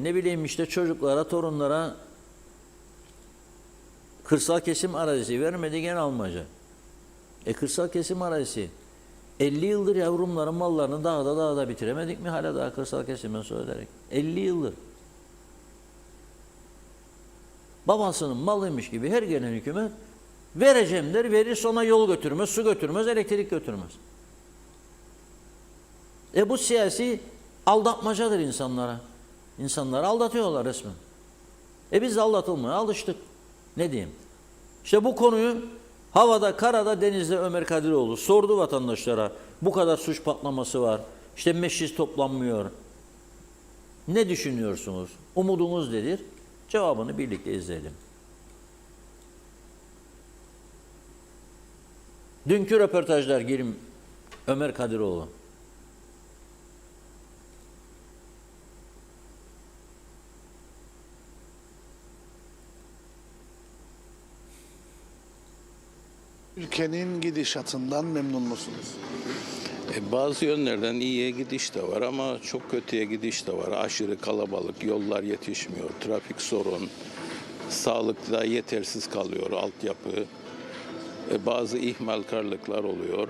Ne bileyim işte çocuklara, torunlara kırsal kesim arazisi vermedi, gene almayacak. Kırsal kesim arazisi 50 yıldır yavrumların mallarını dağda bitiremedik mi? Hala daha kırsal kesime söyleyerek. 50 yıldır. Babasının malıymış gibi her gelen hükümet vereceğim der, verir, sonra yol götürmez, su götürmez, elektrik götürmez. Bu siyasi aldatmacadır insanlara. İnsanları aldatıyorlar resmen. Biz de aldatılmaya alıştık. Ne diyeyim? İşte bu konuyu havada, karada, denizde Ömer Kadiroğlu sordu vatandaşlara. Bu kadar suç patlaması var. İşte meclis toplanmıyor. Ne düşünüyorsunuz? Umudunuz nedir? Cevabını birlikte izleyelim. Dünkü röportajlar girim Ömer Kadiroğlu. Ülkenin gidişatından memnun musunuz? Bazı yönlerden iyiye gidiş de var ama çok kötüye gidiş de var. Aşırı kalabalık, yollar yetişmiyor, trafik sorun, sağlıkta yetersiz kalıyor altyapı, bazı ihmalkarlıklar oluyor.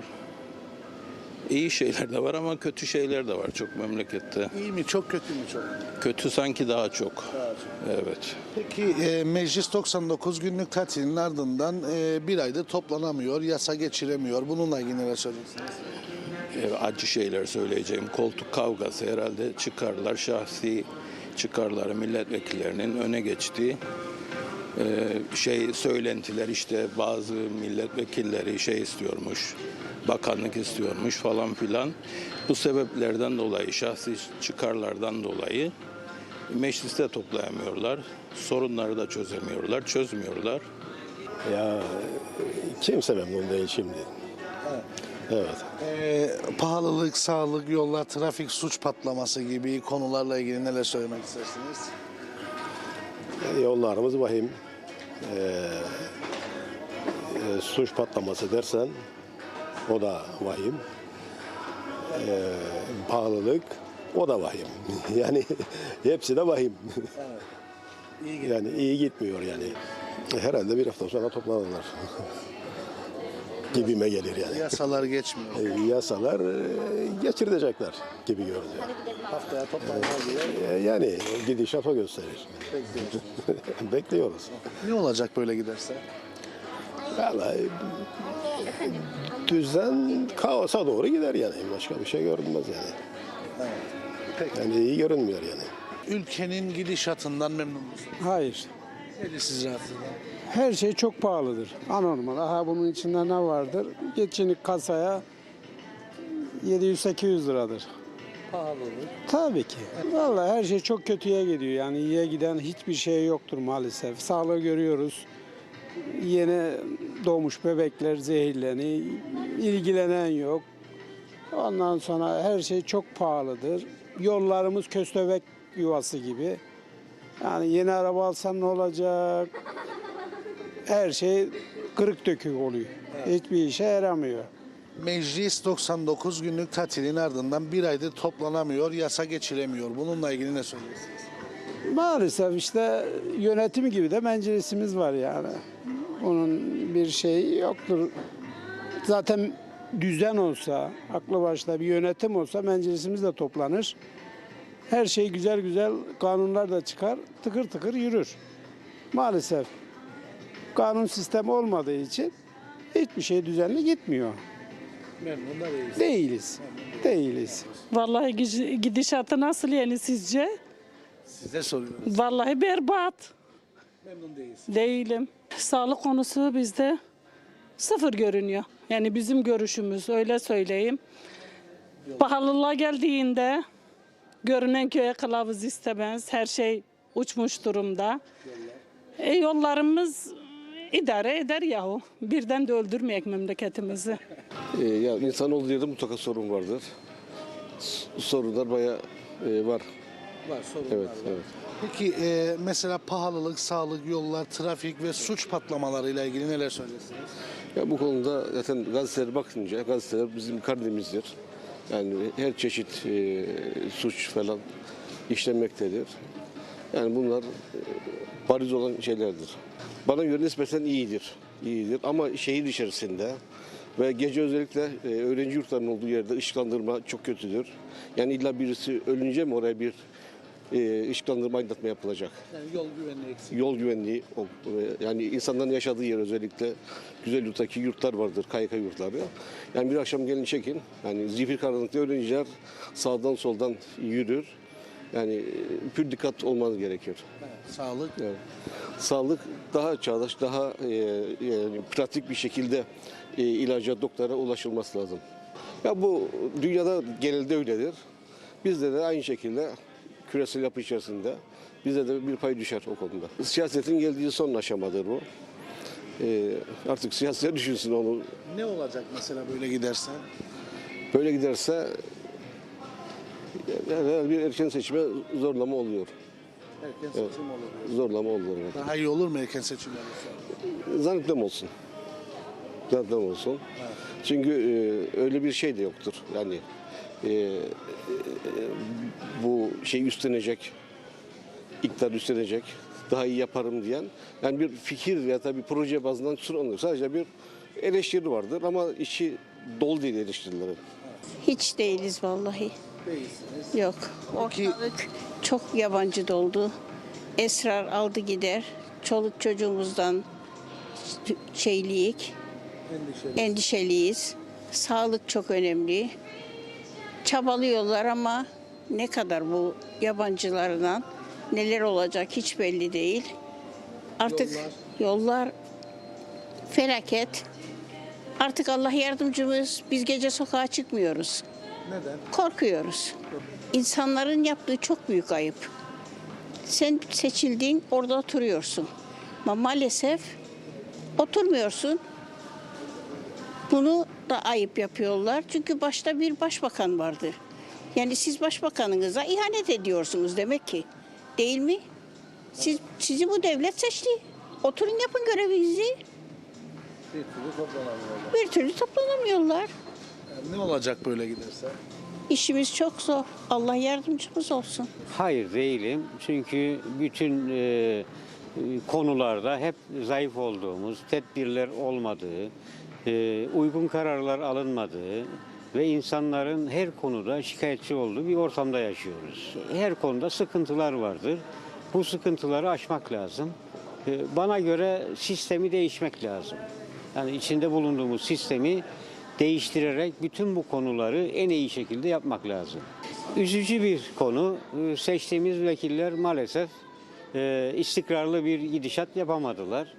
İyi şeyler de var ama kötü şeyler de var çok memlekette. İyi mi, çok kötü mü çok? Kötü sanki daha çok. Evet. Peki meclis 99 günlük tatilin ardından bir aydır toplanamıyor, yasa geçiremiyor. Bununla ilgili neler söyleyeceksiniz? Acı şeyler söyleyeceğim. Koltuk kavgası herhalde çıkarlar, şahsi çıkarları milletvekillerinin öne geçtiği söylentiler, işte bazı milletvekilleri istiyormuş, bakanlık istiyormuş falan filan. Bu sebeplerden dolayı, şahsi çıkarlardan dolayı mecliste toplayamıyorlar. Sorunları da çözmüyorlar. Ya kimse memnun değil şimdi. Evet. Pahalılık, sağlık, yollar, trafik, suç patlaması gibi konularla ilgili neler söylemek istersiniz? Yollarımız vahim. Suç patlaması dersen o da vahim. Pahalılık o da vahim. Yani hepsi de vahim. Yani iyi gitmiyor yani. Herhalde bir hafta sonra toplanırlar. Gibime gelir yani. Yasalar geçmiyor. Yasalar geçirecekler gibi görünüyor. Haftaya toplanmaz diye. Yani gidişat o gösterir. Bekliyoruz. Ne olacak böyle giderse? Vallahi düzen kaosa doğru gider yani. Başka bir şey görünmez yani. Yani iyi görünmüyor yani. Ülkenin gidişatından memnun musunuz? Hayır. Nedir siz rahatsız eden? Her şey çok pahalıdır. Anormal. Aha bunun içinde ne vardır? Geçinik kasaya 700-800 liradır. Pahalılık. Tabii ki. Vallahi her şey çok kötüye gidiyor. Yani iyiye giden hiçbir şey yoktur maalesef. Sağlığı görüyoruz. Yeni doğmuş bebekler zehirleniyor. İlgilenen yok. Ondan sonra her şey çok pahalıdır. Yollarımız köstebek yuvası gibi. Yani yeni araba alsam ne olacak? Her şey kırık dökük oluyor. Hiçbir işe yaramıyor. Meclis 99 günlük tatilin ardından bir aydır toplanamıyor, yasa geçiremiyor. Bununla ilgili ne söylüyorsunuz? Maalesef işte yönetim gibi de meclisimiz var yani. Onun bir şeyi yoktur. Zaten düzen olsa, aklı başta bir yönetim olsa meclisimiz de toplanır. Her şey güzel güzel kanunlar da çıkar, tıkır tıkır yürür. Maalesef kanun sistemi olmadığı için hiçbir şey düzenli gitmiyor. Memnun da değiliz. Değiliz. Değiliz. Vallahi gidişatı nasıl yani sizce? Size soruyoruz. Vallahi berbat. Memnun değiliz. Değilim. Sağlık konusu bizde sıfır görünüyor. Yani bizim görüşümüz öyle söyleyeyim. Pahalılığa geldiğinde görünen köye kılavuz istemez. Her şey uçmuş durumda. Yollarımız idare eder yahu. Birden de öldürmeyek memleketimizi. Ya insan olduğu yerde mutlaka sorun vardır. Sorunlar bayağı var. Var, sorunlar Evet, var. evet. Peki mesela pahalılık, sağlık, yollar, trafik ve suç patlamalarıyla ilgili neler söylüyorsunuz? Ya bu konuda zaten gazetelere bakınca gazeteler bizim karnemizdir. Yani her çeşit suç falan işlenmektedir. Yani bunlar bariz olan şeylerdir. Bana göre nispeten iyidir. İyidir ama şehir içerisinde ve gece özellikle öğrenci yurtlarının olduğu yerde ışıklandırma çok kötüdür. Yani illa birisi ölünce mi oraya bir ışıklandırma aydınlatma yapılacak. Yani yol güvenliği eksik. Yol güvenliği, yani insanların yaşadığı yer özellikle güzel yurttaki yurtlar vardır, KYK yurtları. Yani bir akşam gelin çekin, yani zifir karanlıkta öğrenciler sağdan soldan yürür. Yani pür dikkat olmanız gerekiyor. Evet, sağlık. Evet. Sağlık daha çağdaş, daha yani pratik bir şekilde ilaca, doktora ulaşılması lazım. Ya bu dünyada genelde öyledir. Bizde de aynı şekilde küresel yapı içerisinde bize de bir pay düşer o konuda. Siyasetin geldiği son aşamadır bu. Artık siyasetler düşünsün onu. Ne olacak mesela böyle giderse? Böyle giderse yani bir erken seçime zorlama oluyor. Erken seçim olur. Zorlama oluyor. Evet. Daha iyi olur mu erken seçim olursa? Zannetmem olsun. Zannetmem olsun. Evet. Çünkü öyle bir şey de yoktur. Yani bu şey üstlenecek, iktidar üstlenecek, daha iyi yaparım diyen, yani bir fikir ya da bir proje bazından sunulmuyor. Sadece bir eleştiri vardır ama içi dolu değil eleştirilerin. Hiç değiliz vallahi. Değilsiniz. Yok. Peki- Ortalık çok yabancı doldu. Esrar aldı gider. Çoluk çocuğumuzdan şeyliyik, endişeliyiz. Sağlık çok önemli. Çabalıyorlar ama ne kadar bu yabancılardan neler olacak hiç belli değil. Artık yollar felaket. Artık Allah yardımcımız. Biz gece sokağa çıkmıyoruz. Neden? Korkuyoruz. İnsanların yaptığı çok büyük ayıp. Sen seçildin, orada oturuyorsun. Ama maalesef oturmuyorsun. Bunu da ayıp yapıyorlar. Çünkü başta bir başbakan vardı. Yani siz başbakanınıza ihanet ediyorsunuz demek ki. Değil mi? Sizi bu devlet seçti. Oturun yapın görevinizi. Bir türlü toplanamıyorlar. Bir türlü toplanamıyorlar. Yani ne olacak böyle giderse? İşimiz çok zor. Allah yardımcımız olsun. Hayır değilim. Çünkü bütün konularda hep zayıf olduğumuz, tedbirler olmadığı, uygun kararlar alınmadığı ve insanların her konuda şikayetçi olduğu bir ortamda yaşıyoruz. Her konuda sıkıntılar vardır. Bu sıkıntıları aşmak lazım. Bana göre sistemi değişmek lazım. Yani içinde bulunduğumuz sistemi değiştirerek bütün bu konuları en iyi şekilde yapmak lazım. Üzücü bir konu. Seçtiğimiz vekiller maalesef istikrarlı bir gidişat yapamadılar.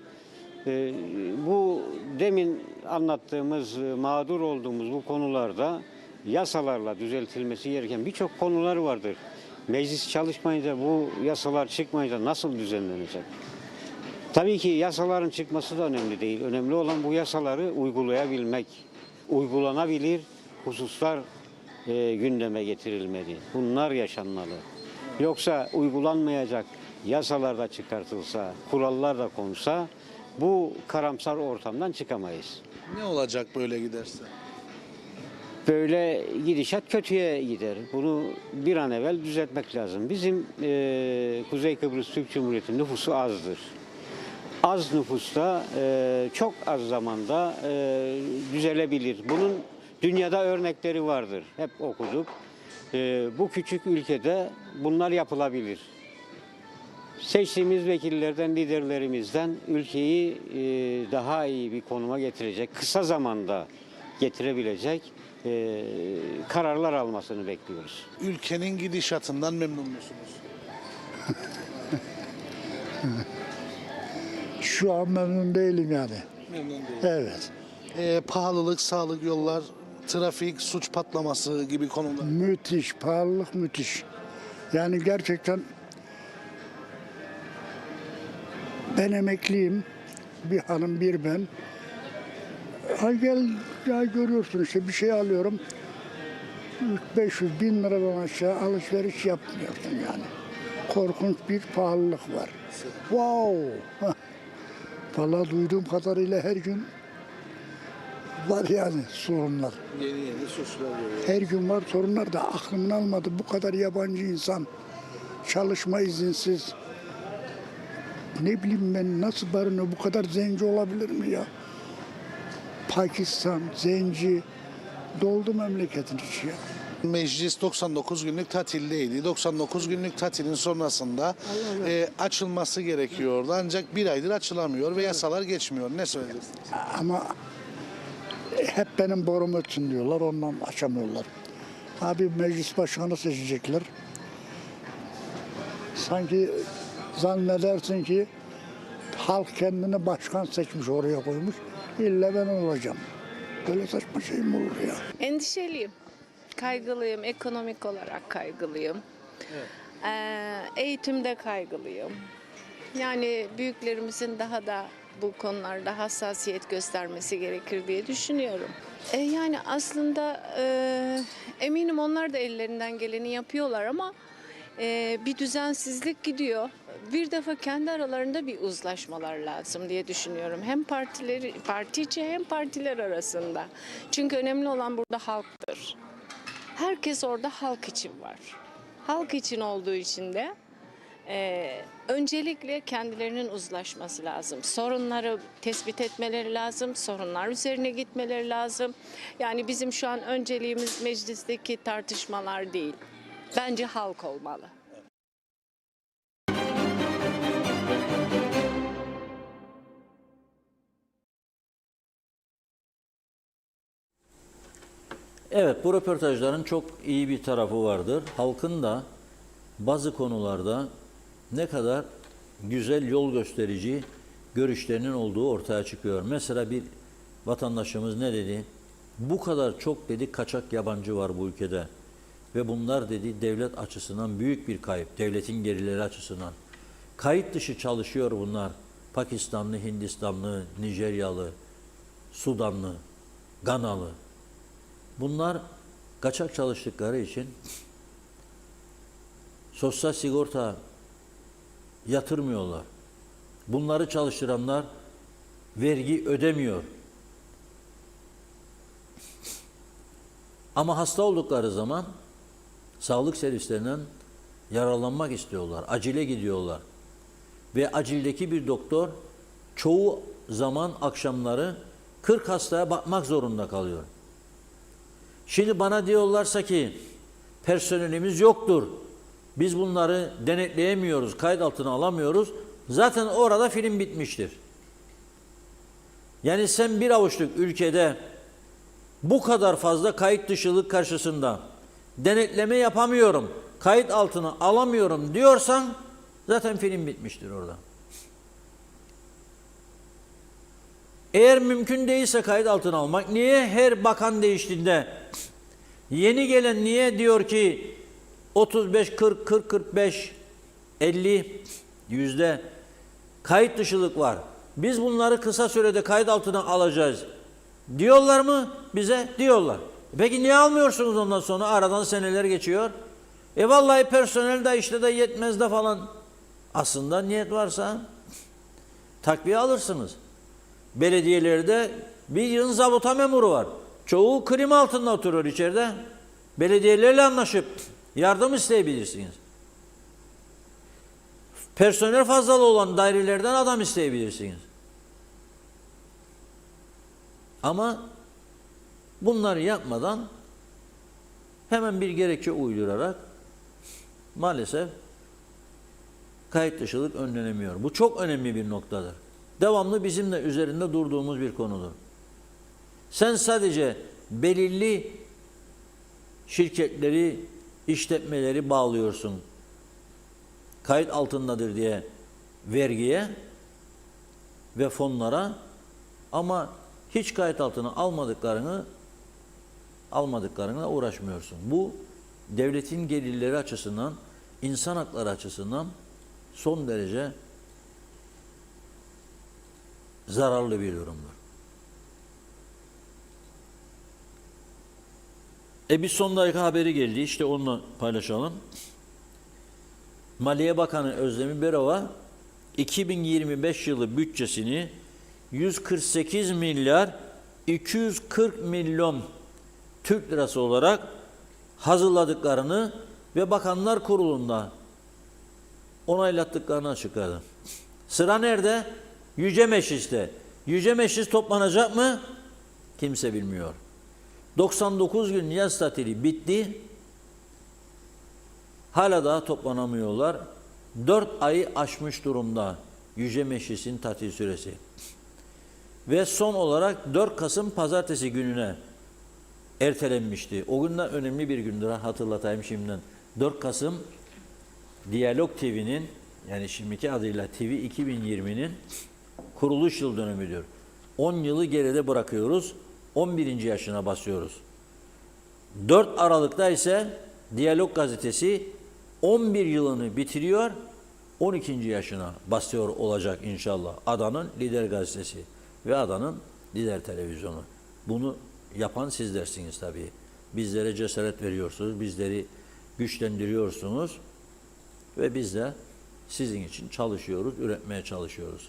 Bu demin anlattığımız, mağdur olduğumuz bu konularda yasalarla düzeltilmesi gereken birçok konular vardır. Meclis çalışmayınca, bu yasalar çıkmayınca nasıl düzenlenecek? Tabii ki yasaların çıkması da önemli değil. Önemli olan bu yasaları uygulayabilmek. Uygulanabilir hususlar gündeme getirilmeli. Bunlar yaşanmalı. Yoksa uygulanmayacak yasalar da çıkartılsa, kurallar da konsa bu karamsar ortamdan çıkamayız. Ne olacak böyle giderse? Böyle gidişat kötüye gider. Bunu bir an evvel düzeltmek lazım. Bizim Kuzey Kıbrıs Türk Cumhuriyeti nüfusu azdır. Az nüfusta çok az zamanda düzelebilir. Bunun dünyada örnekleri vardır. Hep okuduk. Bu küçük ülkede bunlar yapılabilir. Seçtiğimiz vekillerden, liderlerimizden ülkeyi daha iyi bir konuma getirecek, kısa zamanda getirebilecek kararlar almasını bekliyoruz. Ülkenin gidişatından memnun musunuz? Şu an memnun değilim yani. Memnun değil. Evet. Pahalılık, sağlık, yollar, trafik, suç patlaması gibi konular. Müthiş, pahalılık müthiş. Yani gerçekten ben emekliyim. Bir hanım, bir ben. Ya görüyorsun işte bir şey alıyorum. 500 bin liradan aşağı alışveriş yapmıyorsun yani. Korkunç bir pahalılık var. Wow! Vallahi duyduğum kadarıyla her gün var yani sorunlar. Yeni suçlar geliyor. Her gün var sorunlar da aklımın almadı. Bu kadar yabancı insan, çalışma izinsiz. Ne bileyim ben nasıl barınıyor, bu kadar zenci olabilir mi ya? Pakistan, zenci, doldu memleketin içi ya. Meclis 99 günlük tatildeydi. 99 günlük tatilin sonrasında açılması gerekiyordu. Ancak bir aydır açılamıyor ve yasalar geçmiyor. Ne söyleyeceksiniz? Ama hep benim borum ötsün diyorlar, ondan açamıyorlar. Abi meclis başkanı seçecekler. Sanki zannedersin ki halk kendini başkan seçmiş, oraya koymuş. İlla ben olacağım. Böyle saçma şey mi olur ya? Endişeliyim, kaygılıyım, ekonomik olarak kaygılıyım. Eğitimde kaygılıyım. Yani büyüklerimizin daha da bu konularda hassasiyet göstermesi gerekir diye düşünüyorum. Yani aslında eminim onlar da ellerinden geleni yapıyorlar ama bir düzensizlik gidiyor. Bir defa kendi aralarında bir uzlaşmalar lazım diye düşünüyorum. Hem parti içi hem partiler arasında. Çünkü önemli olan burada halktır. Herkes orada halk için var. Halk için olduğu için de öncelikle kendilerinin uzlaşması lazım. Sorunları tespit etmeleri lazım. Sorunlar üzerine gitmeleri lazım. Yani bizim şu an önceliğimiz meclisteki tartışmalar değil. Bence halk olmalı. Evet, bu röportajların çok iyi bir tarafı vardır. Halkın da bazı konularda ne kadar güzel yol gösterici görüşlerinin olduğu ortaya çıkıyor. Mesela bir vatandaşımız ne dedi? Bu kadar çok dedi kaçak yabancı var bu ülkede. Ve bunlar dedi devlet açısından büyük bir kayıp. Devletin gelirleri açısından. Kayıt dışı çalışıyor bunlar. Pakistanlı, Hindistanlı, Nijeryalı, Sudanlı, Ganalı. Bunlar kaçak çalıştıkları için sosyal sigorta yatırmıyorlar. Bunları çalıştıranlar vergi ödemiyor. Ama hasta oldukları zaman sağlık servislerinden yararlanmak istiyorlar. Acile gidiyorlar. Ve acildeki bir doktor çoğu zaman akşamları 40 hastaya bakmak zorunda kalıyor. Şimdi bana diyorlarsa ki personelimiz yoktur. Biz bunları denetleyemiyoruz, kayıt altına alamıyoruz. Zaten orada film bitmiştir. Yani sen bir avuçluk ülkede bu kadar fazla kayıt dışılık karşısında denetleme yapamıyorum, kayıt altına alamıyorum diyorsan zaten film bitmiştir orada. Eğer mümkün değilse kayıt altına almak, niye her bakan değiştiğinde yeni gelen niye diyor ki 35, 40, 40, 45, 50 yüzde kayıt dışılık var. Biz bunları kısa sürede kayıt altına alacağız. Diyorlar mı? Bize diyorlar. Peki niye almıyorsunuz ondan sonra? Aradan seneler geçiyor. Vallahi personel de işte de yetmez de falan. Aslında niyet varsa takviye alırsınız. Belediyelerde bir yığın zabıta memuru var. Çoğu klima altında oturuyor içeride. Belediyelerle anlaşıp yardım isteyebilirsiniz. Personel fazlalığı olan dairelerden adam isteyebilirsiniz. Ama bunları yapmadan hemen bir gerekçe uydurarak maalesef kayıt dışılık önlenemiyor. Bu çok önemli bir noktadır. Devamlı bizim de üzerinde durduğumuz bir konudur. Sen sadece belirli şirketleri, işletmeleri bağlıyorsun. Kayıt altındadır diye vergiye ve fonlara, ama hiç kayıt altına almadıklarına uğraşmıyorsun. Bu devletin gelirleri açısından, insan hakları açısından son derece zararlı bir durumdur. Bir son dakika haberi geldi. İşte onunla paylaşalım. Maliye Bakanı Özdemir Berova 2025 yılı bütçesini 148 milyar 240 milyon Türk lirası olarak hazırladıklarını ve Bakanlar Kurulu'nda onaylattıklarını açıkladı. Sıra nerede? Yüce Meclis'te. Yüce Meclis toplanacak mı? Kimse bilmiyor. 99 gün yaz tatili bitti. Hala daha toplanamıyorlar. 4 ayı aşmış durumda Yüce Meclis'in tatil süresi. Ve son olarak 4 Kasım Pazartesi gününe ertelenmişti. O gün de önemli bir gündür, hatırlatayım şimdiden. 4 Kasım Diyalog TV'nin, yani şimdiki adıyla TV 2020'nin kuruluş yıl dönümüdür. 10 yılı geride bırakıyoruz. 11. yaşına basıyoruz. 4 Aralık'ta ise Diyalog gazetesi 11 yılını bitiriyor. 12. yaşına basıyor olacak inşallah. Adanın lider gazetesi ve Adanın lider televizyonu. Bunu yapan sizlersiniz tabii. Bizlere cesaret veriyorsunuz, bizleri güçlendiriyorsunuz ve biz de sizin için çalışıyoruz, üretmeye çalışıyoruz.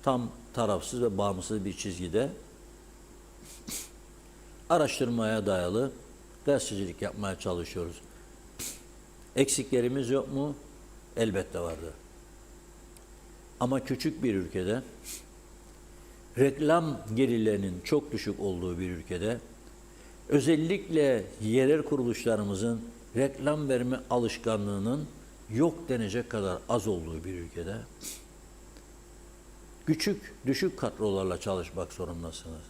Tam tarafsız ve bağımsız bir çizgide araştırmaya dayalı gazetecilik yapmaya çalışıyoruz. Eksiklerimiz yok mu? Elbette vardır. Ama küçük bir ülkede, reklam gelirlerinin çok düşük olduğu bir ülkede, özellikle yerel kuruluşlarımızın reklam verme alışkanlığının yok denecek kadar az olduğu bir ülkede, küçük, düşük kadrolarla çalışmak zorundasınız.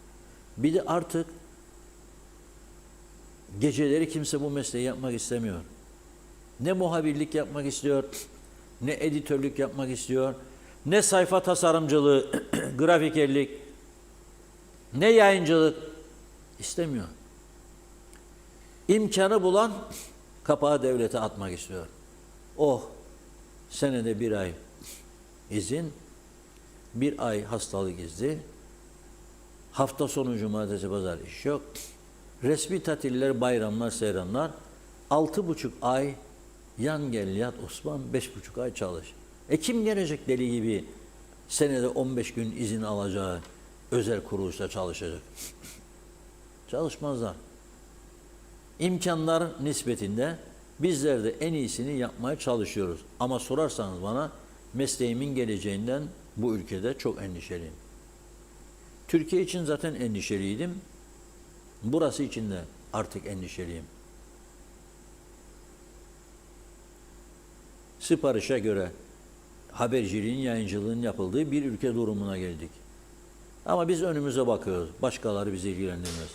Bir de artık geceleri kimse bu mesleği yapmak istemiyor. Ne muhabirlik yapmak istiyor, ne editörlük yapmak istiyor, ne sayfa tasarımcılığı, grafikerlik, ne yayıncılık istemiyor. İmkanı bulan kapağı devlete atmak istiyor. Oh, senede bir ay izin, bir ay hastalık izni, hafta sonu cumartesi pazar iş yok, resmi tatiller, bayramlar, seyranlar, 6,5 ay yan gel yat Osman, 5,5 ay çalış. Kim gelecek deli gibi senede 15 gün izin alacağı özel kuruluşta çalışacak? Çalışmazlar. İmkanlar nispetinde bizler de en iyisini yapmaya çalışıyoruz. Ama sorarsanız bana, mesleğimin geleceğinden bu ülkede çok endişeliyim. Türkiye için zaten endişeliydim. Burası için de artık endişeliyim. Siparişe göre haberciliğin, yayıncılığın yapıldığı bir ülke durumuna geldik. Ama biz önümüze bakıyoruz. Başkaları bizi ilgilendirmez.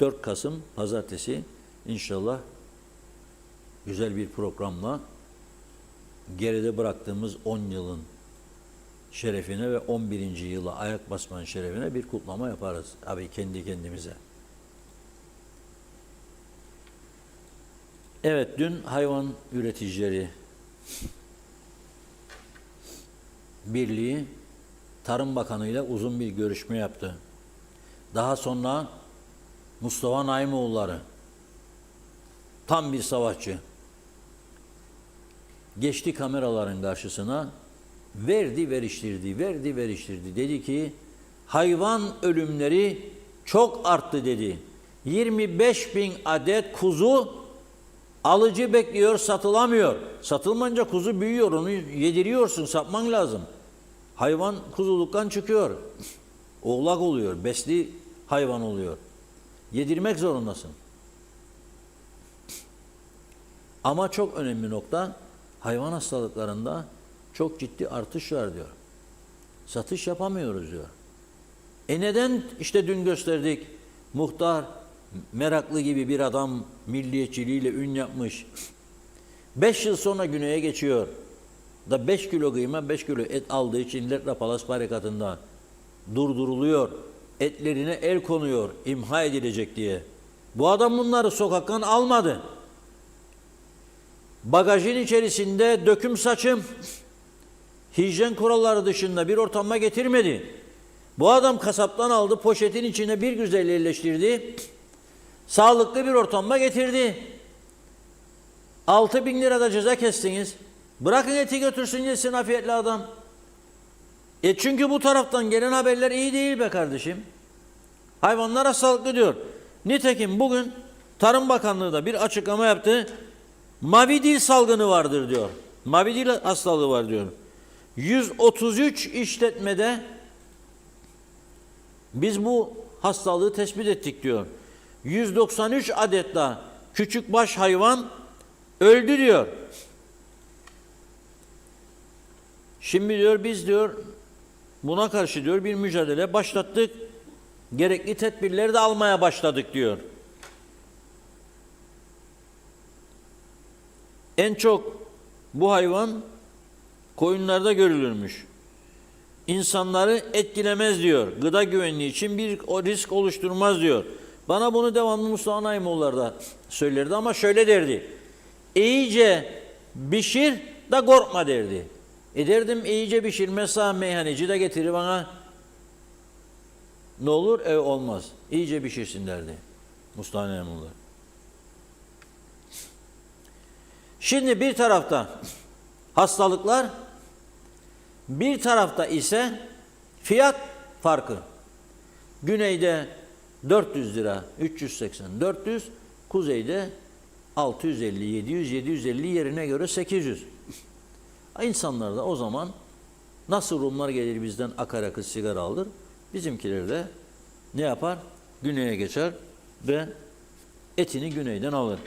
4 Kasım Pazartesi inşallah güzel bir programla geride bıraktığımız 10 yılın şerefine ve 11. yıla ayak basmanın şerefine bir kutlama yaparız. Abi kendi kendimize. Evet, dün Hayvan Üreticileri Birliği Tarım Bakanı ile uzun bir görüşme yaptı. Daha sonra Mustafa Naimoğulları, tam bir savaşçı, geçti kameraların karşısına, verdi veriştirdi. Dedi ki hayvan ölümleri çok arttı dedi. 25.000 adet kuzu alıcı bekliyor, satılamıyor. Satılmayınca kuzu büyüyor, onu yediriyorsun, satman lazım. Hayvan kuzuluktan çıkıyor. Oğlak oluyor, besli hayvan oluyor. Yedirmek zorundasın. Ama çok önemli nokta, hayvan hastalıklarında çok ciddi artış var diyor. Satış yapamıyoruz diyor. Neden? İşte dün gösterdik. Muhtar Meraklı gibi bir adam milliyetçiliğiyle ün yapmış. 5 yıl sonra güneye geçiyor. Da 5 kilo kıyma, 5 kilo et aldığı için Letra Palas barikatında durduruluyor. Etlerine el konuyor, imha edilecek diye. Bu adam bunları sokaktan almadı. Bagajın içerisinde döküm saçım, hijyen kuralları dışında bir ortama getirmedi. Bu adam kasaptan aldı, poşetin içine bir güzel yerleştirdi. Sağlıklı bir ortama getirdi. 6.000 lirada ceza kestiniz. Bırakın eti götürsün yesin afiyetli adam. Çünkü bu taraftan gelen haberler iyi değil be kardeşim. Hayvanlar hastalıklı diyor. Nitekim bugün Tarım Bakanlığı da bir açıklama yaptı. Mavi dil salgını vardır diyor. Mavi dil hastalığı var diyor. 133 işletmede biz bu hastalığı tespit ettik diyor. 193 adet daha küçükbaş hayvan öldü diyor. Şimdi diyor biz diyor buna karşı diyor bir mücadele başlattık. Gerekli tedbirleri de almaya başladık diyor. En çok bu hayvan koyunlarda görülürmüş. İnsanları etkilemez diyor. Gıda güvenliği için bir risk oluşturmaz diyor. Bana bunu devamlı Mustafa Naimoğulları da söylerdi ama şöyle derdi. İyice pişir da korkma derdi. Derdim iyice pişirmezse meyhaneci de getirir bana. Ne olur? Olmaz. İyice pişirsin derdi Mustafa Naimoğulları. Şimdi bir tarafta hastalıklar, bir tarafta ise fiyat farkı. Güneyde 400 lira, 380, 400, kuzeyde 650, 700, 750 yerine göre 800. İnsanlar da o zaman nasıl Rumlar gelir bizden akaryakıt sigara alır, bizimkiler de ne yapar? Güneye geçer ve etini güneyden alır.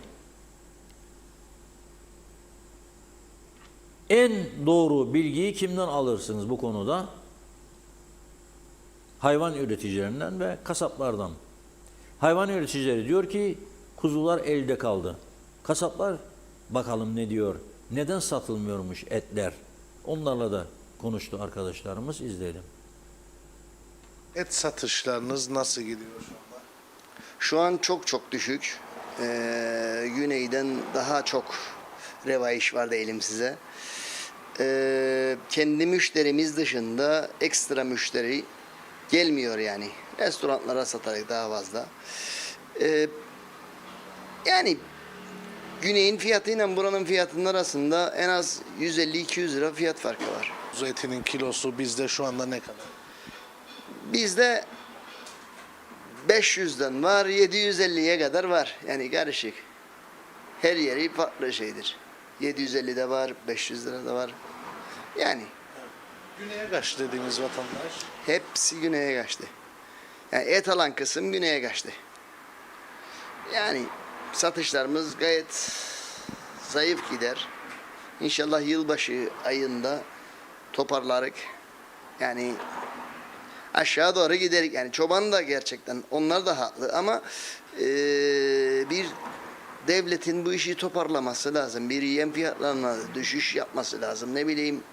En doğru bilgiyi kimden alırsınız bu konuda? Hayvan üreticilerinden ve kasaplardan. Hayvan üreticileri diyor ki kuzular elde kaldı. Kasaplar bakalım ne diyor? Neden satılmıyormuş etler? Onlarla da konuştu arkadaşlarımız, izleyelim. Et satışlarınız nasıl gidiyor şu anda? Şu an çok düşük. Güneyden daha çok revayiş var diyelim size. Kendi müşterimiz dışında ekstra müşteri gelmiyor yani. Restoranlara satarak daha fazla. Yani güneyin fiyatıyla buranın fiyatının arasında en az 150-200 lira fiyat farkı var. Kuzu etinin kilosu bizde şu anda ne kadar? Bizde 500'den var, 750'ye kadar var. Yani karışık. Her yeri farklı şeydir. 750 de var, 500 lira da var. Yani. Güneye kaç dediğimiz vatandaş? Hepsi güneye kaçtı. Yani et alan kısım güneye kaçtı. Yani satışlarımız gayet zayıf gider. İnşallah yılbaşı ayında toparlarız. Yani aşağı doğru giderek, yani çoban da gerçekten onlar da haklı ama bir devletin bu işi toparlaması lazım. Bir yem fiyatlarına düşüş yapması lazım. Ne bileyim.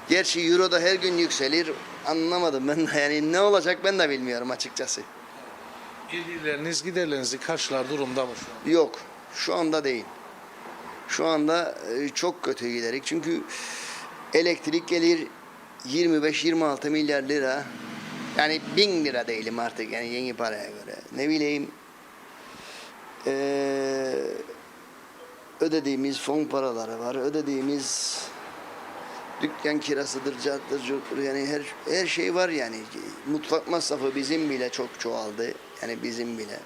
Gerçi euro da her gün yükselir. Anlamadım ben de, yani ne olacak ben de bilmiyorum açıkçası. Gelirleriniz giderlerinizi karşılar durumda mı şu an? Yok. Şu anda değil. Şu anda çok kötü giderik. Çünkü elektrik gelir 25-26 milyar lira. Yani 1000 lira değilim artık yani yeni paraya göre. Ne bileyim. Ödediğimiz fon paraları var. Ödediğimiz dükkan kirasıdır, carttır, curttur. Yani her şey var yani. Mutfak masrafı bizim bile çok çoğaldı. Yani bizim bile.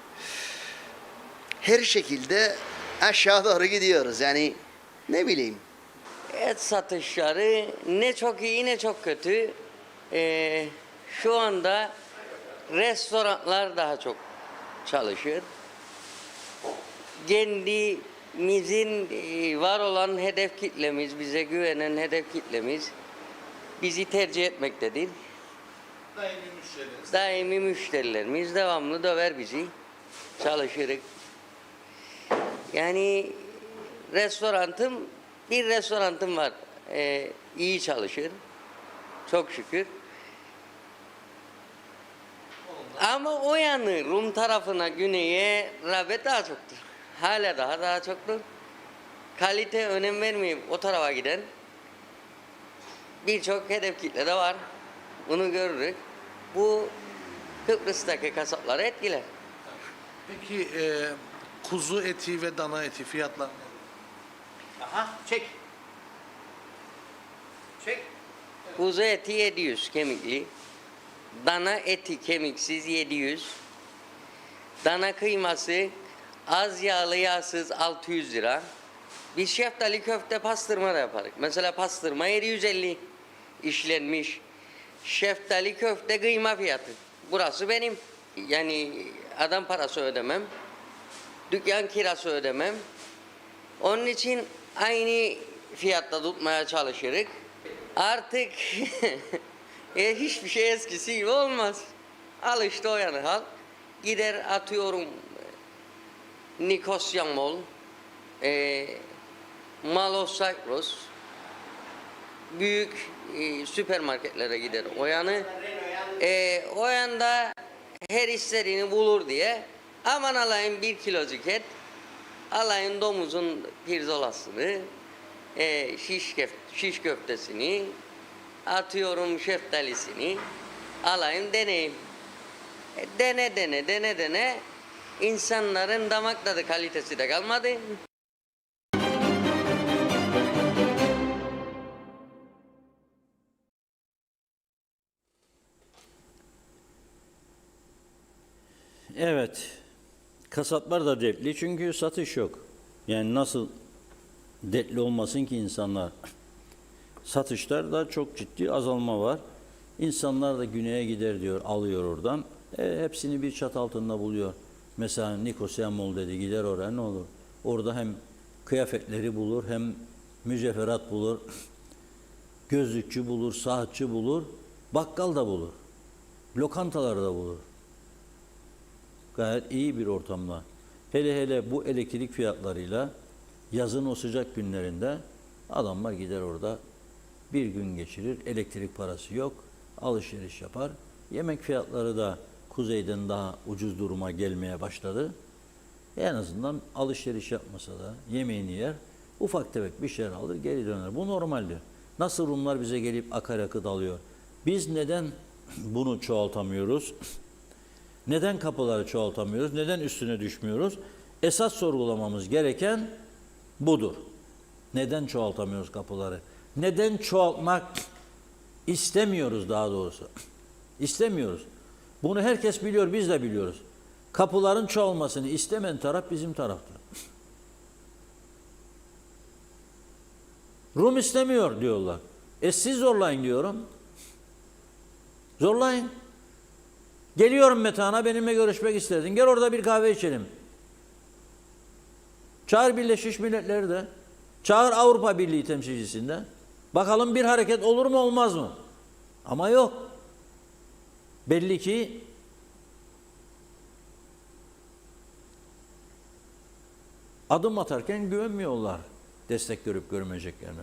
Her şekilde aşağı doğru gidiyoruz. Yani ne bileyim. Et satışları ne çok iyi ne çok kötü. Şu anda restoranlar daha çok çalışır. Kendimizin var olan hedef kitlemiz, bize güvenen hedef kitlemiz bizi tercih etmektedir. Daimi müşterilerimiz devamlı döver bizi. Çalışırız. Yani bir restoranım var. İyi çalışır. Çok şükür. Ama o yanı Rum tarafına, güneye rağbet daha çoktur. Hala daha çoktur. Kalite önem vermeyip o tarafa giden birçok hedef kitle de var. Bunu görürük. Bu Kıbrıs'taki kasapları etkiler. Peki kuzu eti ve dana eti fiyatları ne? Aha, çek. Kuzu eti 700 kemikli. Dana eti kemiksiz 700. Dana kıyması az yağlı yağsız 600 lira. Biz şeftali köfte pastırma da yaparız. Mesela pastırma 750 işlenmiş. Şeftali köfte kıyma fiyatı. Burası benim. Yani adam parası ödemem. Dükkan kirası ödemem. Onun için aynı fiyatta tutmaya çalışırız. Artık hiçbir şey eskisi gibi olmaz. Al işte o yanı hal. Gider atıyorum Nikosya Mall, Malos Cyprus, büyük süpermarketlere gider o yanı. O yanda her istediğini bulur diye aman alayım 1 kilocuk et, alayım domuzun pirzolasını, şiş köftesini, atıyorum şeftalisini, alayım deneyim. Dene insanların damak tadı kalitesi de kalmadı. Evet, kasaplar da dertli çünkü satış yok. Yani nasıl dertli olmasın ki insanlar? Satışlarda çok ciddi azalma var. İnsanlar da güneye gider diyor, alıyor oradan. Hepsini bir çatı altında buluyor. Mesela Nikosya Mall dedi, gider oraya ne olur? Orada hem kıyafetleri bulur, hem mücevherat bulur, gözlükçü bulur, saatçi bulur, bakkal da bulur, lokantalar da bulur. Gayet iyi bir ortamda. Hele bu elektrik fiyatlarıyla yazın o sıcak günlerinde adamlar gider orada bir gün geçirir, elektrik parası yok, alışveriş yapar. Yemek fiyatları da kuzeyden daha ucuz duruma gelmeye başladı. En azından alışveriş yapmasa da yemeğini yer, ufak tefek bir şeyler alır, geri döner. Bu normaldir. Nasıl Rumlar bize gelip akaryakıt alıyor? Biz neden bunu çoğaltamıyoruz? Neden kapıları çoğaltamıyoruz? Neden üstüne düşmüyoruz? Esas sorgulamamız gereken budur. Neden çoğaltamıyoruz kapıları? Neden çoğaltmak istemiyoruz daha doğrusu? İstemiyoruz. Bunu herkes biliyor, biz de biliyoruz. Kapıların çoğalmasını istemeyen taraf bizim taraftır. Rum istemiyor diyorlar. Siz zorlayın diyorum. Zorlayın. Geliyorum mekana, benimle görüşmek istedin. Gel orada bir kahve içelim. Çağır Birleşmiş Milletleri de. Çağır Avrupa Birliği temsilcisinde. Bakalım bir hareket olur mu olmaz mı? Ama yok. belli ki adım atarken güvenmiyorlar destek görüp görmeyeceklerine.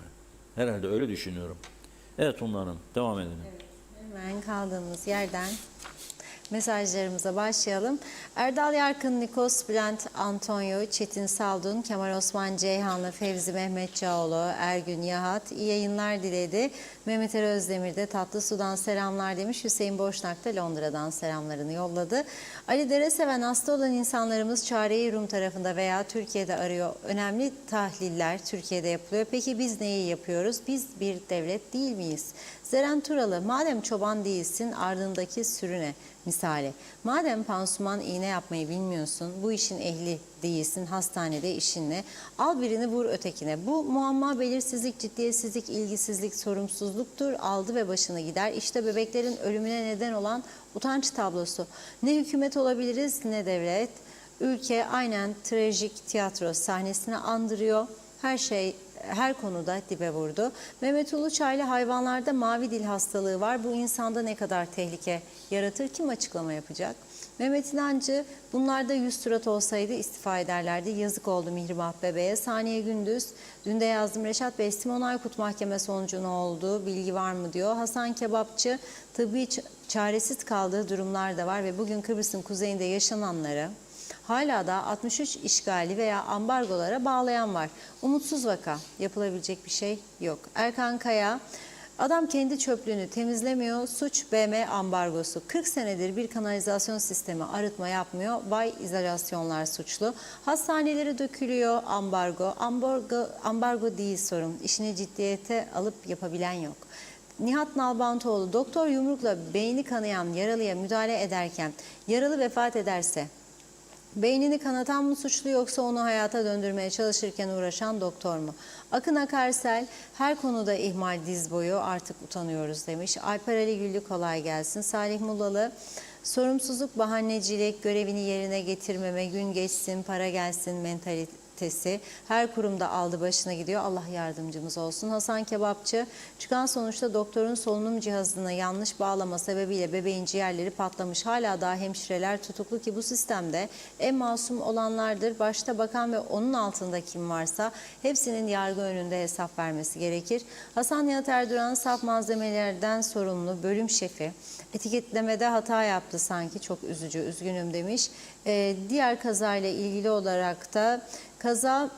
Herhalde öyle düşünüyorum. Evet Funda Hanım, devam edelim. Hemen kaldığımız yerden mesajlarımıza başlayalım. Erdal Yarkın, Nikos Bülent Antonio, Çetin Saldun, Kemal Osman Ceyhanlı, Fevzi Mehmet Çağoğlu, Ergün Yahat iyi yayınlar diledi. Mehmet Er Özdemir de Tatlısu'dan selamlar demiş. Hüseyin Boşnak da Londra'dan selamlarını yolladı. Ali Dereseven, hasta olan insanlarımız çareyi Rum tarafında veya Türkiye'de arıyor. Önemli tahliller Türkiye'de yapılıyor. Peki biz neyi yapıyoruz? Biz bir devlet değil miyiz? Zeren Turalı, madem çoban değilsin ardındaki sürüne misali. Madem pansuman iğne yapmayı bilmiyorsun, bu işin ehli değilsin, hastanede işinle. Al birini vur ötekine. Bu muamma belirsizlik, ciddiyetsizlik, ilgisizlik, sorumsuzluktur. Aldı ve başına gider. İşte bebeklerin ölümüne neden olan utanç tablosu. Ne hükümet olabiliriz ne devlet. Ülke aynen trajik tiyatro sahnesini andırıyor. Her şey her konuda dibe vurdu. Mehmet Uluçaylı, hayvanlarda mavi dil hastalığı var. Bu insanda ne kadar tehlike yaratır? Kim açıklama yapacak? Mehmet İnancı, bunlarda 100 surat olsaydı istifa ederlerdi. Yazık oldu Mihrimah bebeğe. Saniye Gündüz, dün de yazdım. Reşat Bey, Simon Aykut mahkeme sonucu ne oldu? Bilgi var mı diyor. Hasan Kebapçı, tıbbi çaresiz kaldığı durumlar da var ve bugün Kıbrıs'ın kuzeyinde yaşananları hala da 63 işgali veya ambargolara bağlayan var. Umutsuz vaka, yapılabilecek bir şey yok. Erkan Kaya, adam kendi çöplüğünü temizlemiyor, suç BM ambargosu. 40 senedir bir kanalizasyon sistemi arıtma yapmıyor, vay izolasyonlar suçlu. Hastaneleri dökülüyor, ambargo değil sorun. İşini ciddiyete alıp yapabilen yok. Nihat Nalbantoğlu, doktor yumrukla beyni kanayan yaralıya müdahale ederken yaralı vefat ederse beynini kanatan mı suçlu yoksa onu hayata döndürmeye çalışırken uğraşan doktor mu? Akın Akarsel, her konuda ihmal diz boyu, artık utanıyoruz demiş. Alper Ali Güllü, kolay gelsin. Salih Mullalı, sorumsuzluk, bahanecilik, görevini yerine getirmeme, gün geçsin, para gelsin mentalitesi her kurumda aldı başına gidiyor. Allah yardımcımız olsun. Hasan Kebapçı, çıkan sonuçta doktorun solunum cihazına yanlış bağlama sebebiyle bebeğin ciğerleri patlamış. Hala daha hemşireler tutuklu ki bu sistemde en masum olanlardır. Başta bakan ve onun altında kim varsa hepsinin yargı önünde hesap vermesi gerekir. Hasan Nihat Erduran, saf malzemelerden sorumlu bölüm şefi. Etiketlemede hata yaptı sanki, çok üzücü, üzgünüm demiş. Diğer kazayla ilgili olarak da kaza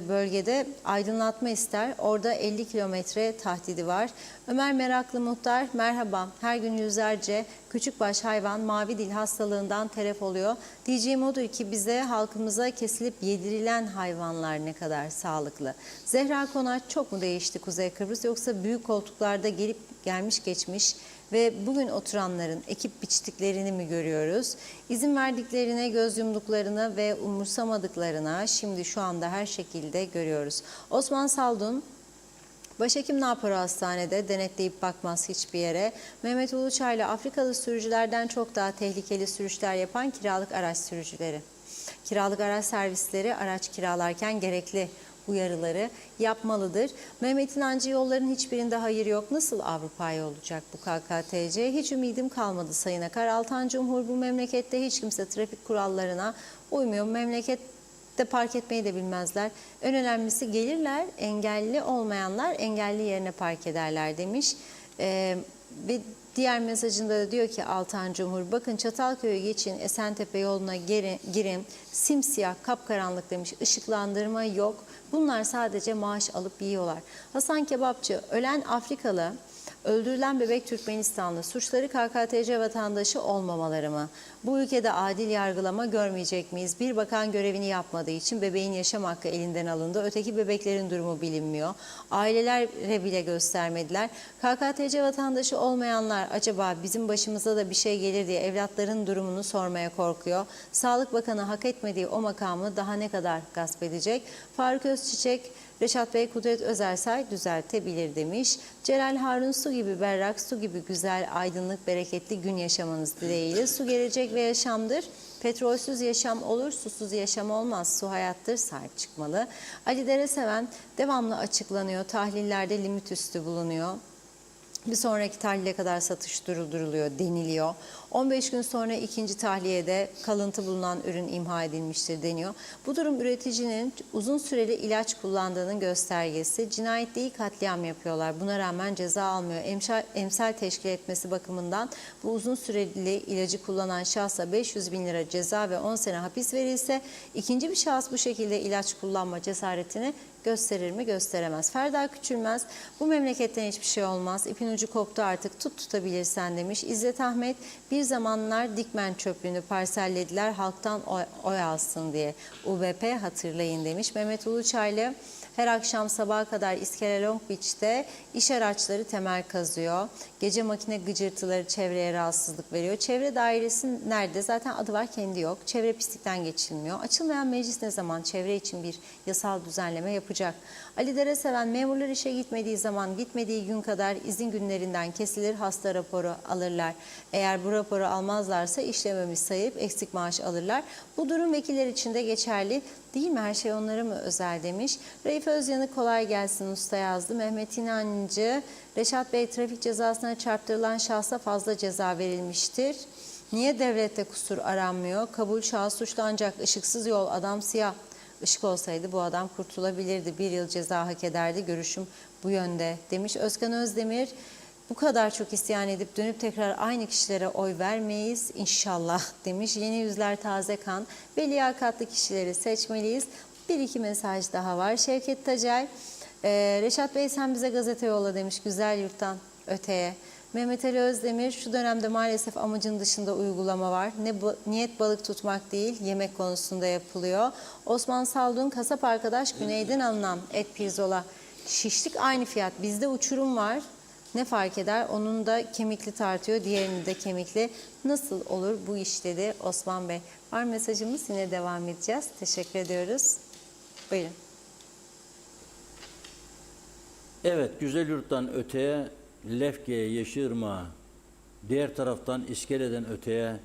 bölgede aydınlatma ister. Orada 50 kilometre tahdidi var. Ömer Meraklı Muhtar, merhaba. Her gün yüzlerce küçükbaş hayvan mavi dil hastalığından telef oluyor. Diyeceğim odur ki bize, halkımıza kesilip yedirilen hayvanlar ne kadar sağlıklı. Zehra Konaç, çok mu değişti Kuzey Kıbrıs, yoksa büyük koltuklarda gelmiş geçmiş ve bugün oturanların ekip biçtiklerini mi görüyoruz? İzin verdiklerine, göz yumduklarına ve umursamadıklarına şimdi şu anda her şekilde görüyoruz. Osman Saldun, başhekim ne yapar hastanede? Denetleyip bakmaz hiçbir yere. Mehmet Uluçaylı, Afrikalı sürücülerden çok daha tehlikeli sürüşler yapan kiralık araç sürücüleri. Kiralık araç servisleri araç kiralarken gerekli uyarıları yapmalıdır. Mehmet İnancı, yolların hiçbirinde hayır yok. Nasıl Avrupa'ya olacak bu KKTC? Hiç ümidim kalmadı Sayın Akar. Altan Cumhur, bu memlekette hiç kimse trafik kurallarına uymuyor. Memlekette park etmeyi de bilmezler. En önemlisi, gelirler, engelli olmayanlar engelli yerine park ederler demiş. Ve diğer mesajında da diyor ki Altan Cumhur, bakın Çatalköy'ü geçin, Esentepe yoluna girin, simsiyah kapkaranlık demiş, ışıklandırma yok. Bunlar sadece maaş alıp yiyorlar. Hasan Kebapçı, ölen Afrikalı, öldürülen bebek Türkmenistanlı, suçları KKTC vatandaşı olmamaları mı? Bu ülkede adil yargılama görmeyecek miyiz? Bir bakan görevini yapmadığı için bebeğin yaşam hakkı elinden alındı. Öteki bebeklerin durumu bilinmiyor. Ailelere bile göstermediler. KKTC vatandaşı olmayanlar acaba bizim başımıza da bir şey gelir diye evlatların durumunu sormaya korkuyor. Sağlık Bakanı hak etmediği o makamı daha ne kadar gasp edecek? Faruk Özçiçek, Reşat Bey, Kudret Özersay düzeltebilir demiş. Celal Harun, su gibi berrak, su gibi güzel, aydınlık, bereketli gün yaşamanız dileğiyle. Su gelecek ve yaşamdır. Petrolsüz yaşam olur, susuz yaşam olmaz. Su hayattır, sahip çıkmalı. Ali Dereseven, devamlı açıklanıyor. Tahlillerde limit üstü bulunuyor. Bir sonraki tahlile kadar satış durduruluyor deniliyor. 15 gün sonra ikinci tahliyede kalıntı bulunan ürün imha edilmiştir deniyor. Bu durum üreticinin uzun süreli ilaç kullandığının göstergesi. Cinayet değil, katliam yapıyorlar. Buna rağmen ceza almıyor. Emsal teşkil etmesi bakımından bu uzun süreli ilacı kullanan şahsa 500 bin lira ceza ve 10 sene hapis verilse, ikinci bir şahıs bu şekilde ilaç kullanma cesaretini gösterir mi, gösteremez. Ferda Küçülmez, bu memleketten hiçbir şey olmaz. İpin ucu koptu artık, tutabilirsen demiş. İzzet Ahmet, bir zamanlar Dikmen çöplüğünü parsellediler halktan oy alsın diye. UBP hatırlayın demiş. Mehmet Uluçaylı, her akşam sabaha kadar İskele Long Beach'te iş araçları temel kazıyor. Gece makine gıcırtıları çevreye rahatsızlık veriyor. Çevre dairesi nerede? Zaten adı var, kendi yok. Çevre pislikten geçilmiyor. Açılmayan meclis ne zaman çevre için bir yasal düzenleme yapacak? Ali Dereseven, memurlar işe gitmediği zaman gitmediği gün kadar izin günlerinden kesilir, hasta raporu alırlar. Eğer bu raporu almazlarsa işlememiş sayıp eksik maaş alırlar. Bu durum vekiller için de geçerli değil mi? Her şey onlara mı özel demiş. Raif Özyan'ı kolay gelsin usta yazdı. Mehmet İnancı, Reşat Bey, trafik cezasına çarptırılan şahsa fazla ceza verilmiştir. Niye devlette kusur aranmıyor? Kabul, şahıs suçlu ancak ışıksız yol, adam siyah. Işık olsaydı bu adam kurtulabilirdi. 1 yıl ceza hak ederdi. Görüşüm bu yönde demiş. Özkan Özdemir, bu kadar çok isyan edip dönüp tekrar aynı kişilere oy vermeyiz inşallah demiş. Yeni yüzler, taze kan ve liyakatlı kişileri seçmeliyiz. Bir iki mesaj daha var. Şevket Tacay, Reşat Bey sen bize gazete yolla demiş, güzel yurttan öteye. Mehmet Ali Özdemir, şu dönemde maalesef amacın dışında uygulama var. Niyet balık tutmak değil, yemek konusunda yapılıyor. Osman Saldun, kasap arkadaş, güneyden alınan et pirzola şişlik aynı fiyat. Bizde uçurum var. Ne fark eder? Onun da kemikli tartıyor, diğerinin de kemikli. Nasıl olur bu iş dedi Osman Bey. Var mesajımız, yine devam edeceğiz. Teşekkür ediyoruz. Buyurun. Evet, güzel yurttan öteye, Lefke'ye, Yeşilırmak'a, diğer taraftan İskele'den öteye,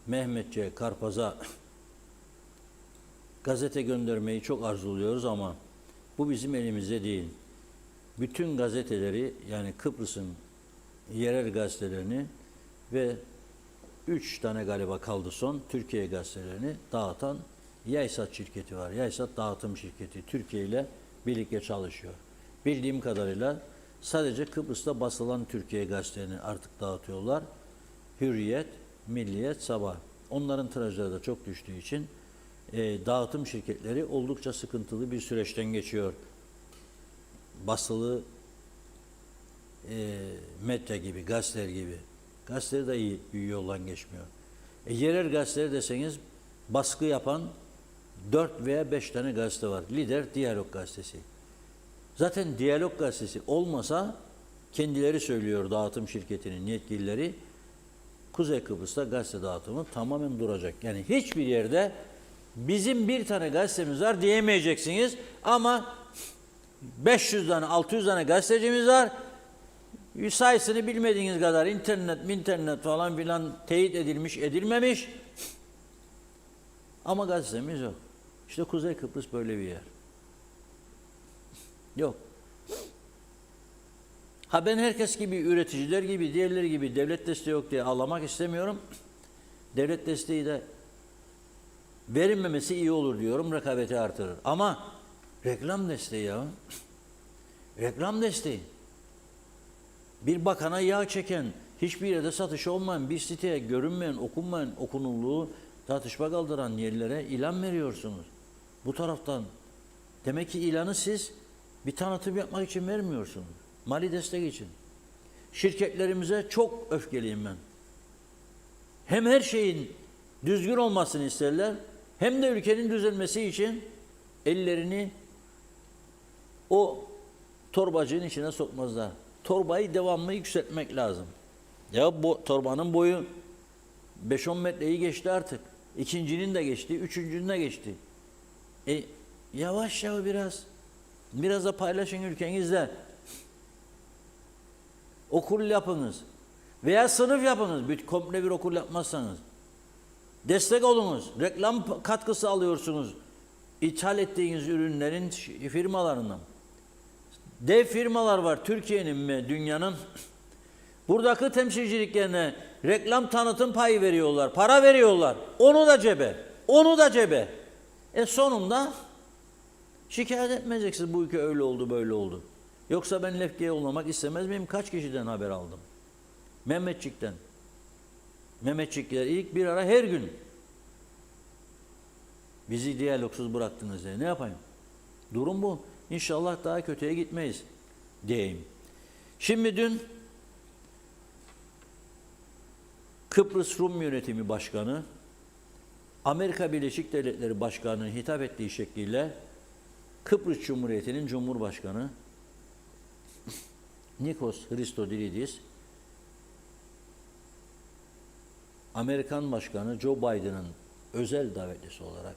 Mehmetçe, Karpaz'a gazete göndermeyi çok arzuluyoruz ama bu bizim elimizde değil. Bütün gazeteleri, yani Kıbrıs'ın yerel gazetelerini ve 3 tane galiba kaldı son, Türkiye gazetelerini dağıtan Yaysat şirketi var. Yaysat dağıtım şirketi Türkiye ile birlikte çalışıyor. Bildiğim kadarıyla sadece Kıbrıs'ta basılan Türkiye gazetelerini artık dağıtıyorlar. Hürriyet, Milliyet, Sabah. Onların tirajları da çok düştüğü için dağıtım şirketleri oldukça sıkıntılı bir süreçten geçiyor. Basılı medya gibi, gazeteler gibi. Gazeteler de iyi yoldan geçmiyor. Yerel gazeteler deseniz baskı yapan 4 veya 5 tane gazete var. Lider Diyalog gazetesi. Zaten Diyalog gazetesi olmasa, kendileri söylüyor dağıtım şirketinin yetkilileri, Kuzey Kıbrıs'ta gazete dağıtımı tamamen duracak. Yani hiçbir yerde bizim bir tane gazetemiz var diyemeyeceksiniz ama 500 tane 600 tane gazetecimiz var. Sayısını bilmediğiniz kadar internet falan filan teyit edilmiş, edilmemiş. Ama gazetemiz yok. İşte Kuzey Kıbrıs böyle bir yer. Yok. Ha ben herkes gibi, üreticiler gibi, diğerleri gibi devlet desteği yok diye ağlamak istemiyorum. Devlet desteği de verilmemesi iyi olur diyorum, rekabeti artırır. Ama reklam desteği ya. Reklam desteği. Bir bakana yağ çeken, hiçbir yerde satış olmayan, bir siteye görünmeyen, okunmayan, okunulduğu tartışma kaldıran yerlere ilan veriyorsunuz. Bu taraftan. Demek ki ilanı siz bir tanıtım yapmak için vermiyorsunuz. Mali destek için. Şirketlerimize çok öfkeliyim ben. Hem her şeyin düzgün olmasını isterler, hem de ülkenin düzelmesi için ellerini o torbacığın içine sokmazlar. Torbayı devamlı yükseltmek lazım. Ya bu torbanın boyu 5-10 metreyi geçti artık. İkincinin de geçti, üçüncünün de geçti. Yavaş biraz. Biraz da paylaşın ülkenizde. Okul yapınız. Veya sınıf yapınız. Komple bir okul yapmazsanız. Destek olunuz. Reklam katkısı alıyorsunuz. İthal ettiğiniz ürünlerin firmalarından. Dev firmalar var Türkiye'nin ve dünyanın. Buradaki temsilciliklerine reklam tanıtım payı veriyorlar, para veriyorlar. Onu da cebe, onu da cebe. Sonunda şikayet etmeyeceksiniz, bu ülke öyle oldu, böyle oldu. Yoksa ben Lefke'ye yollamak istemez miyim? Kaç kişiden haber aldım? Mehmetçik'ten. Mehmetçikler ilk bir ara her gün. Bizi diyalogsuz bıraktınız diye. Ne yapayım? Durum bu. İnşallah daha kötüye gitmeyiz diyeyim. Şimdi dün Kıbrıs Rum Yönetimi Başkanı, Amerika Birleşik Devletleri Başkanı'nın hitap ettiği şekliyle Kıbrıs Cumhuriyeti'nin Cumhurbaşkanı Nikos Christodoulidis, Amerikan Başkanı Joe Biden'ın özel davetlisi olarak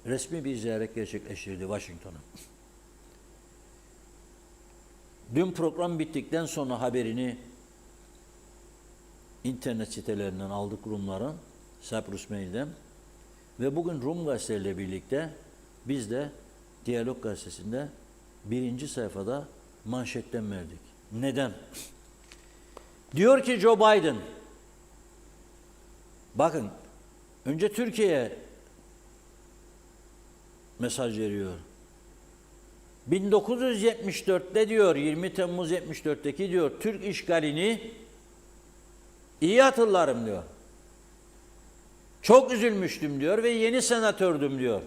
resmi bir ziyaret gerçekleştirdi Washington'a. Dün program bittikten sonra haberini internet sitelerinden aldık Rumların, Cyprus Mail'den ve bugün Rum gazeteleriyle birlikte biz de Diyalog gazetesinde 1. sayfada manşetten verdik. Neden? Diyor ki Joe Biden, bakın önce Türkiye'ye mesaj veriyor. 1974'te diyor, 20 Temmuz 74'teki diyor Türk işgalini iyi hatırlarım diyor. Çok üzülmüştüm diyor ve yeni senatördüm diyor.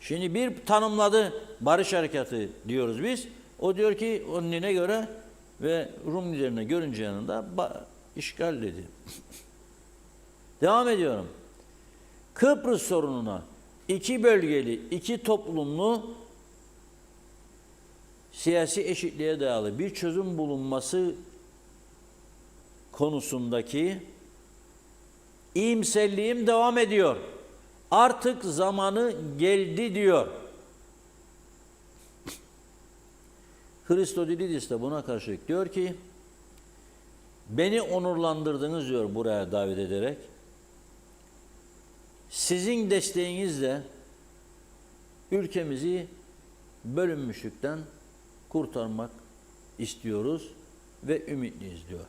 Şimdi bir tanımladı barış harekatı diyoruz biz. O diyor ki onine göre ve Rum liderine görünce yanında işgal dedi. Devam ediyorum. Kıbrıs sorununa iki bölgeli, iki toplumlu siyasi eşitliğe dayalı bir çözüm bulunması konusundaki iyimserliğim devam ediyor. Artık zamanı geldi diyor. Christodoulidis de buna karşılık diyor ki beni onurlandırdınız diyor buraya davet ederek. Sizin desteğinizle ülkemizi bölünmüşlükten kurtarmak istiyoruz ve ümitliyiz diyor.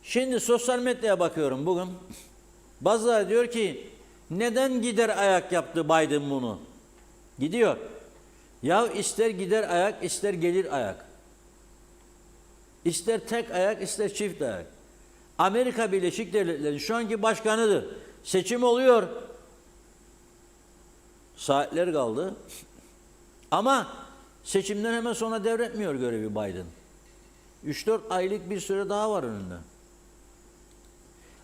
Şimdi sosyal medyaya bakıyorum bugün. Bazıları diyor ki neden gider ayak yaptı Biden bunu? Gidiyor. Ya ister gider ayak ister gelir ayak. İster tek ayak ister çift ayak. Amerika Birleşik Devletleri'nin şu anki başkanıdır. Seçim oluyor. Saatler kaldı. Ama seçimden hemen sonra devretmiyor görevi Biden. 3-4 aylık bir süre daha var önünde.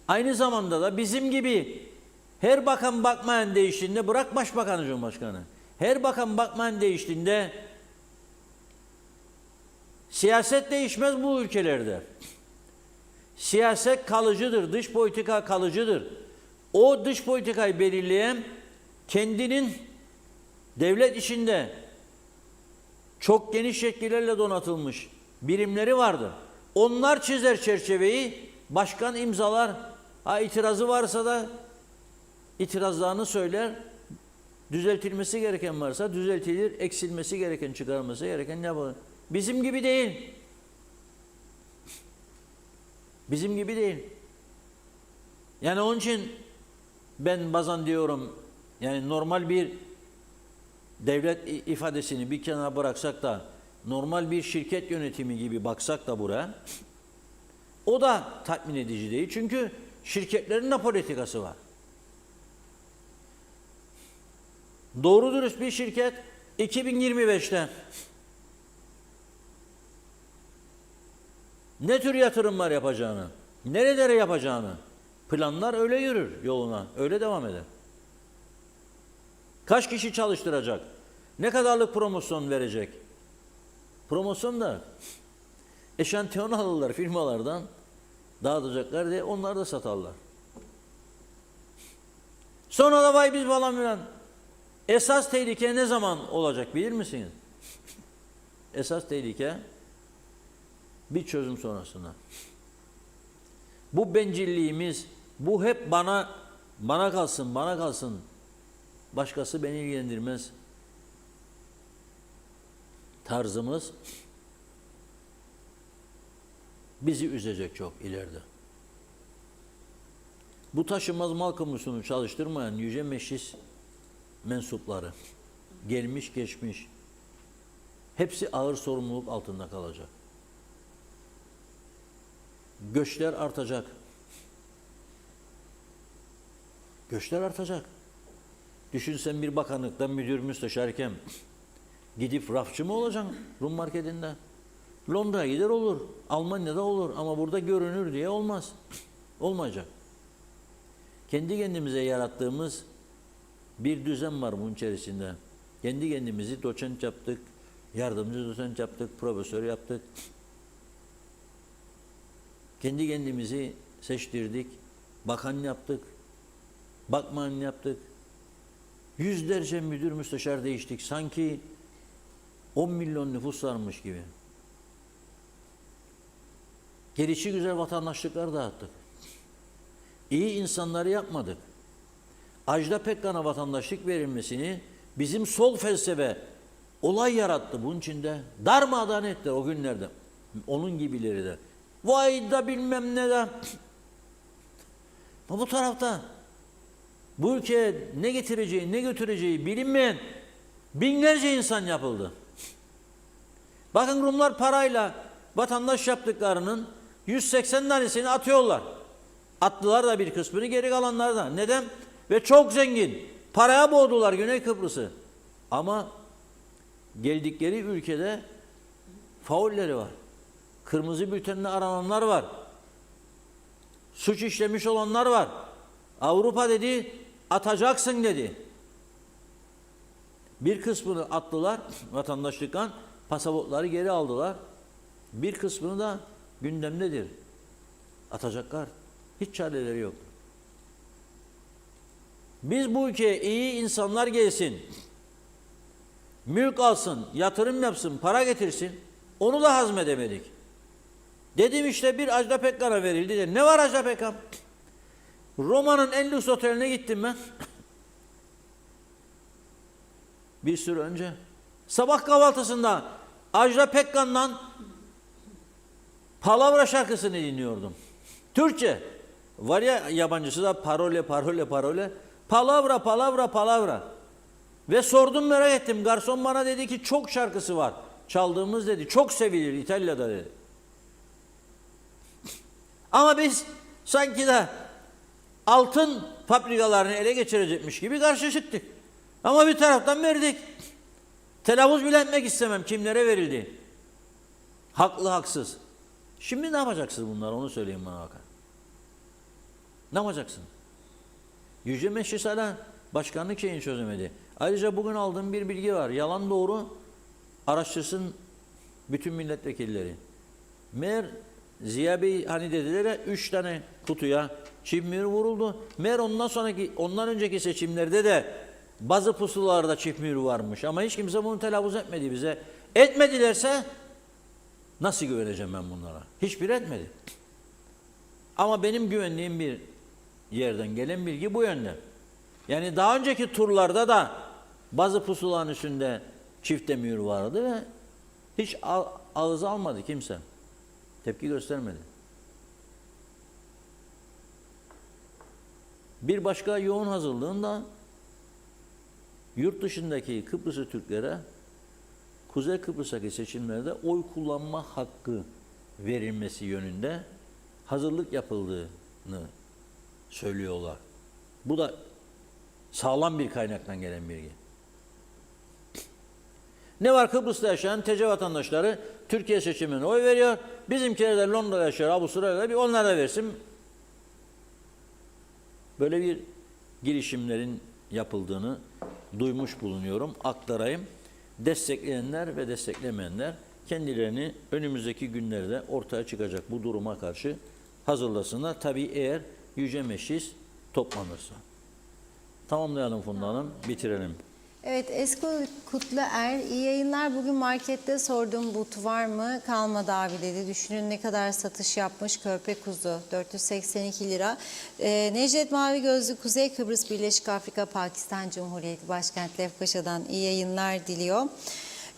Aynı zamanda da bizim gibi her bakan bakmayan değiştiğinde, bırak başbakanı Cumhurbaşkanı, her bakan bakmayan değiştiğinde siyaset değişmez bu ülkelerde. Siyaset kalıcıdır, dış politika kalıcıdır. O dış politikayı belirleyen kendinin devlet içinde çok geniş yetkilerle donatılmış birimleri vardır. Onlar çizer çerçeveyi, başkan imzalar. Ha itirazı varsa da itirazlarını söyler. Düzeltilmesi gereken varsa düzeltilir, eksilmesi gereken, çıkarılması gereken ne yapar? Bizim gibi değil. Bizim gibi değil. Yani onun için ben bazen diyorum, yani normal bir devlet ifadesini bir kenara bıraksak da normal bir şirket yönetimi gibi baksak da buraya, o da tatmin edici değil. Çünkü şirketlerin de politikası var. Doğru dürüst bir şirket 2025'te ne tür yatırımlar yapacağını, nerelere yapacağını planlar, öyle yürür yoluna, öyle devam eder. Kaç kişi çalıştıracak? Ne kadarlık promosyon verecek? Promosyon da eşantiyon alırlar firmalardan, dağıtacaklar diye onlar da satarlar. Sonra da vay biz falan filan. Esas tehlike ne zaman olacak bilir misiniz? Esas tehlike bir çözüm sonrasında. Bu bencilliğimiz, bu hep bana kalsın, başkası beni ilgilendirmez tarzımız bizi üzecek çok ileride. Bu taşınmaz mal kamusunu çalıştırmayan yüce meclis mensupları, gelmiş geçmiş, hepsi ağır sorumluluk altında kalacak. Göçler artacak. Göçler artacak. Düşünsen bir bakanlıktan müdür müsteşarken gidip rafçı mı olacaksın Rum marketinde? Londra'ya gider olur, Almanya'da olur ama burada görünür diye olmaz. Olmayacak. Kendi kendimize yarattığımız bir düzen var bunun içerisinde. Kendi kendimizi doçent yaptık, yardımcı doçent yaptık, profesör yaptık. Kendi kendimizi seçtirdik, bakan yaptık, bakman yaptık. Yüzlerce müdür müsteşar değiştik. Sanki 10 milyon nüfus varmış gibi. Gelişi güzel vatandaşlıklar dağıttık. İyi insanları yapmadık. Ajda Pekkan'a vatandaşlık verilmesini bizim sol felsefe olay yarattı bunun içinde. Darmadağın etti o günlerde. Onun gibileri de. Vay da bilmem ne de. Bu tarafta bu ülkeye ne getireceği, ne götüreceği bilinmeyen binlerce insan yapıldı. Bakın Rumlar parayla vatandaş yaptıklarının 180 tanesini atıyorlar. Attılar da bir kısmını, geri kalanlar da. Neden? Ve çok zengin. Paraya boğdular Güney Kıbrıs'ı. Ama geldikleri ülkede faulleri var. Kırmızı bültenle arananlar var. Suç işlemiş olanlar var. Avrupa dedi, atacaksın dedi. Bir kısmını attılar vatandaşlıktan, pasaportları geri aldılar. Bir kısmını da gündemdedir. Atacaklar. Hiç çareleri yok. Biz bu ülkeye iyi insanlar gelsin, mülk alsın, yatırım yapsın, para getirsin, onu da hazmedemedik. Dedim işte bir Ajda Pekkan'a verildi de. Ne var Ajda Pekkan? Roma'nın en lüks oteline gittim ben. Bir süre önce. Sabah kahvaltısında Ajda Pekkan'dan Palavra şarkısını dinliyordum. Türkçe. Var ya yabancısı da parole, parole, parole. Palavra, palavra, palavra. Ve sordum, merak ettim. Garson bana dedi ki çok şarkısı var. Çaldığımız dedi. Çok sevilir İtalya'da dedi. Ama biz sanki de altın fabrikalarını ele geçirecekmiş gibi karşı çıktık. Ama bir taraftan verdik. Telaffuz bile etmek istemem kimlere verildi. Haklı haksız. Şimdi ne yapacaksınız bunlar, onu söyleyin bana bakın. Ne yapacaksın? Yüce Meclis hala başkanlık şeyini çözemedi. Ayrıca bugün aldığım bir bilgi var. Yalan doğru araştırsın bütün milletvekilleri. Meğer Ziya Bey hani dediler ya 3 tane kutuya çip mühür vuruldu. Meğer ondan önceki seçimlerde de bazı pusulalarda çip mühür varmış. Ama hiç kimse bunu telaffuz etmedi bize. Etmedilerse nasıl güveneceğim ben bunlara? Hiçbir etmedi. Ama benim güvendiğim bir yerden gelen bilgi bu yönde. Yani daha önceki turlarda da bazı pusulanın üstünde çifte mühür vardı ve hiç ağız almadı kimse. Tepki göstermedi. Bir başka yoğun hazırlığında yurt dışındaki Kıbrıslı Türklere Kuzey Kıbrıs'taki seçimlerde oy kullanma hakkı verilmesi yönünde hazırlık yapıldığını söylüyorlar. Bu da sağlam bir kaynaktan gelen bilgi. Ne var, Kıbrıs'ta yaşayan TC vatandaşları Türkiye seçimine oy veriyor. Bizimkiler de Londra'da yaşıyor, Avustralya'da, bir onlar da versin. Böyle bir girişimlerin yapıldığını duymuş bulunuyorum. Aktarayım. Destekleyenler ve desteklemeyenler kendilerini önümüzdeki günlerde ortaya çıkacak bu duruma karşı hazırlasınlar. Tabii eğer Yüce Meclis toplanırsa. Tamamlayalım Funda Hanım, bitirelim. Evet, Eskol Kutluer, iyi yayınlar. Bugün markette sordum, but var mı? Kalmadı abi dedi. Düşünün ne kadar satış yapmış körpe kuzu. 482 lira. Necdet Mavi Gözlü, Kuzey Kıbrıs Birleşik Afrika Pakistan Cumhuriyeti Başkent Lefkoşa'dan iyi yayınlar diliyor.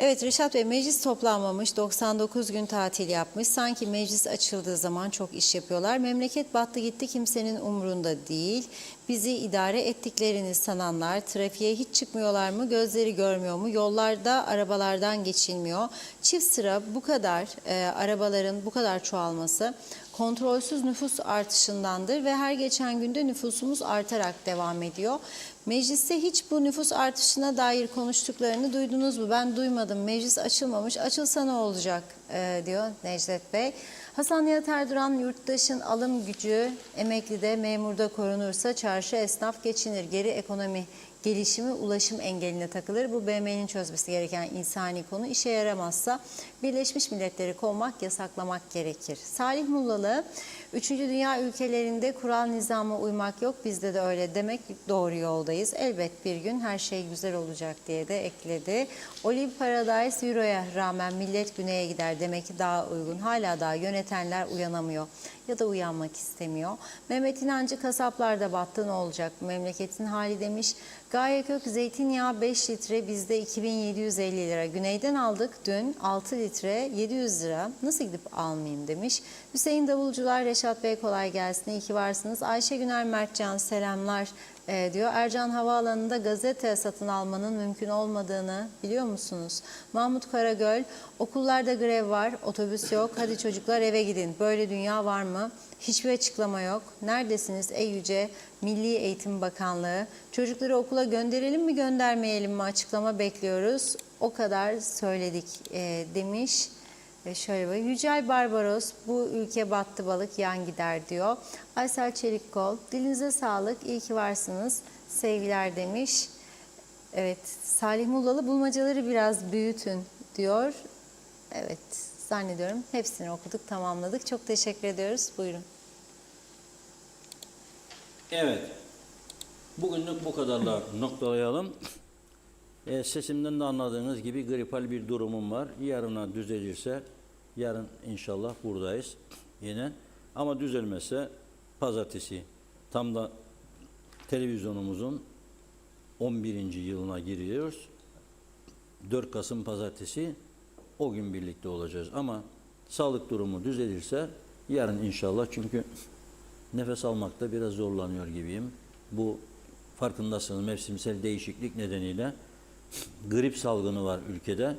Evet Reşat Bey, meclis toplanmamış, 99 gün tatil yapmış. Sanki meclis açıldığı zaman çok iş yapıyorlar. Memleket battı gitti, kimsenin umrunda değil. Bizi idare ettiklerini sananlar trafiğe hiç çıkmıyorlar mı? Gözleri görmüyor mu? Yollarda arabalardan geçilmiyor. Çift sıra bu kadar arabaların bu kadar çoğalması kontrolsüz nüfus artışındandır ve her geçen günde nüfusumuz artarak devam ediyor. Mecliste hiç bu nüfus artışına dair konuştuklarını duydunuz mu? Ben duymadım. Meclis açılmamış. Açılsa ne olacak diyor Necdet Bey. Hasan Nihat Erduran, yurttaşın alım gücü emeklide, memurda korunursa çarşı esnaf geçinir. Geri ekonomi gelişimi ulaşım engeline takılır. Bu BM'nin çözmesi gereken insani konu. İşe yaramazsa Birleşmiş Milletleri kovmak, yasaklamak gerekir. Salih Mullalı, 3. Dünya ülkelerinde kural nizama uymak yok. Bizde de öyle demek, doğru yoldayız. Elbet bir gün her şey güzel olacak diye de ekledi. Olive Paradise, Euro'ya rağmen millet güneye gider. Demek ki daha uygun. Hala daha yönetenler uyanamıyor ya da uyanmak istemiyor. Mehmet İnancı, kasaplar da battı, ne olacak bu memleketin hali demiş. Gaye Kök, zeytinyağı 5 litre bizde 2750 lira. Güneyden aldık dün 6 litre 700 lira. Nasıl gidip almayayım demiş. Hüseyin Davulcular, Reşat Bey kolay gelsin, iyi ki varsınız. Ayşe Güner Mertcan, selamlar diyor. Ercan Havaalanı'nda gazete satın almanın mümkün olmadığını biliyor musunuz? Mahmut Karagöl, okullarda grev var, otobüs yok. Hadi çocuklar eve gidin. Böyle dünya var mı? Hiçbir açıklama yok. Neredesiniz ey yüce Milli Eğitim Bakanlığı? Çocukları okula gönderelim mi göndermeyelim mi açıklama bekliyoruz. O kadar söyledik demiş. Şöyle böyle Yücel Barbaros, bu ülke battı balık yan gider diyor. Aysel Çelikkol, dilinize sağlık, iyi ki varsınız, sevgiler demiş. Evet, Salih Mullalı, bulmacaları biraz büyütün diyor. Evet, zannediyorum hepsini okuduk, tamamladık. Çok teşekkür ediyoruz. Buyurun. Evet, bugünlük bu kadarla noktalayalım. Sesimden de anladığınız gibi gripal bir durumum var. Yarına düzelirse, yarın inşallah buradayız yine. Ama düzelmezse pazartesi, tam da televizyonumuzun 11. yılına giriyoruz. 4 Kasım pazartesi, o gün birlikte olacağız. Ama sağlık durumu düzelirse yarın inşallah, çünkü nefes almakta biraz zorlanıyor gibiyim. Bu farkındasınız, mevsimsel değişiklik nedeniyle grip salgını var ülkede.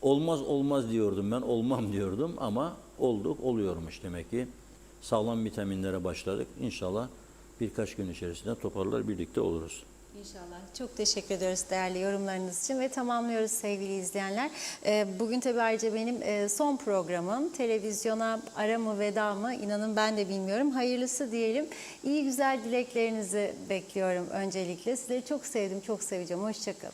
Olmaz olmaz diyordum ben, olmam diyordum ama olduk, oluyormuş demek ki. Sağlam vitaminlere başladık. İnşallah birkaç gün içerisinde toparlar, birlikte oluruz. İnşallah. Çok teşekkür ediyoruz değerli yorumlarınız için ve tamamlıyoruz sevgili izleyenler. Bugün tabii ayrıca benim son programım. Televizyona ara mı veda mı inanın ben de bilmiyorum. Hayırlısı diyelim. İyi güzel dileklerinizi bekliyorum öncelikle. Sizleri çok sevdim, çok seveceğim. Hoşça kalın.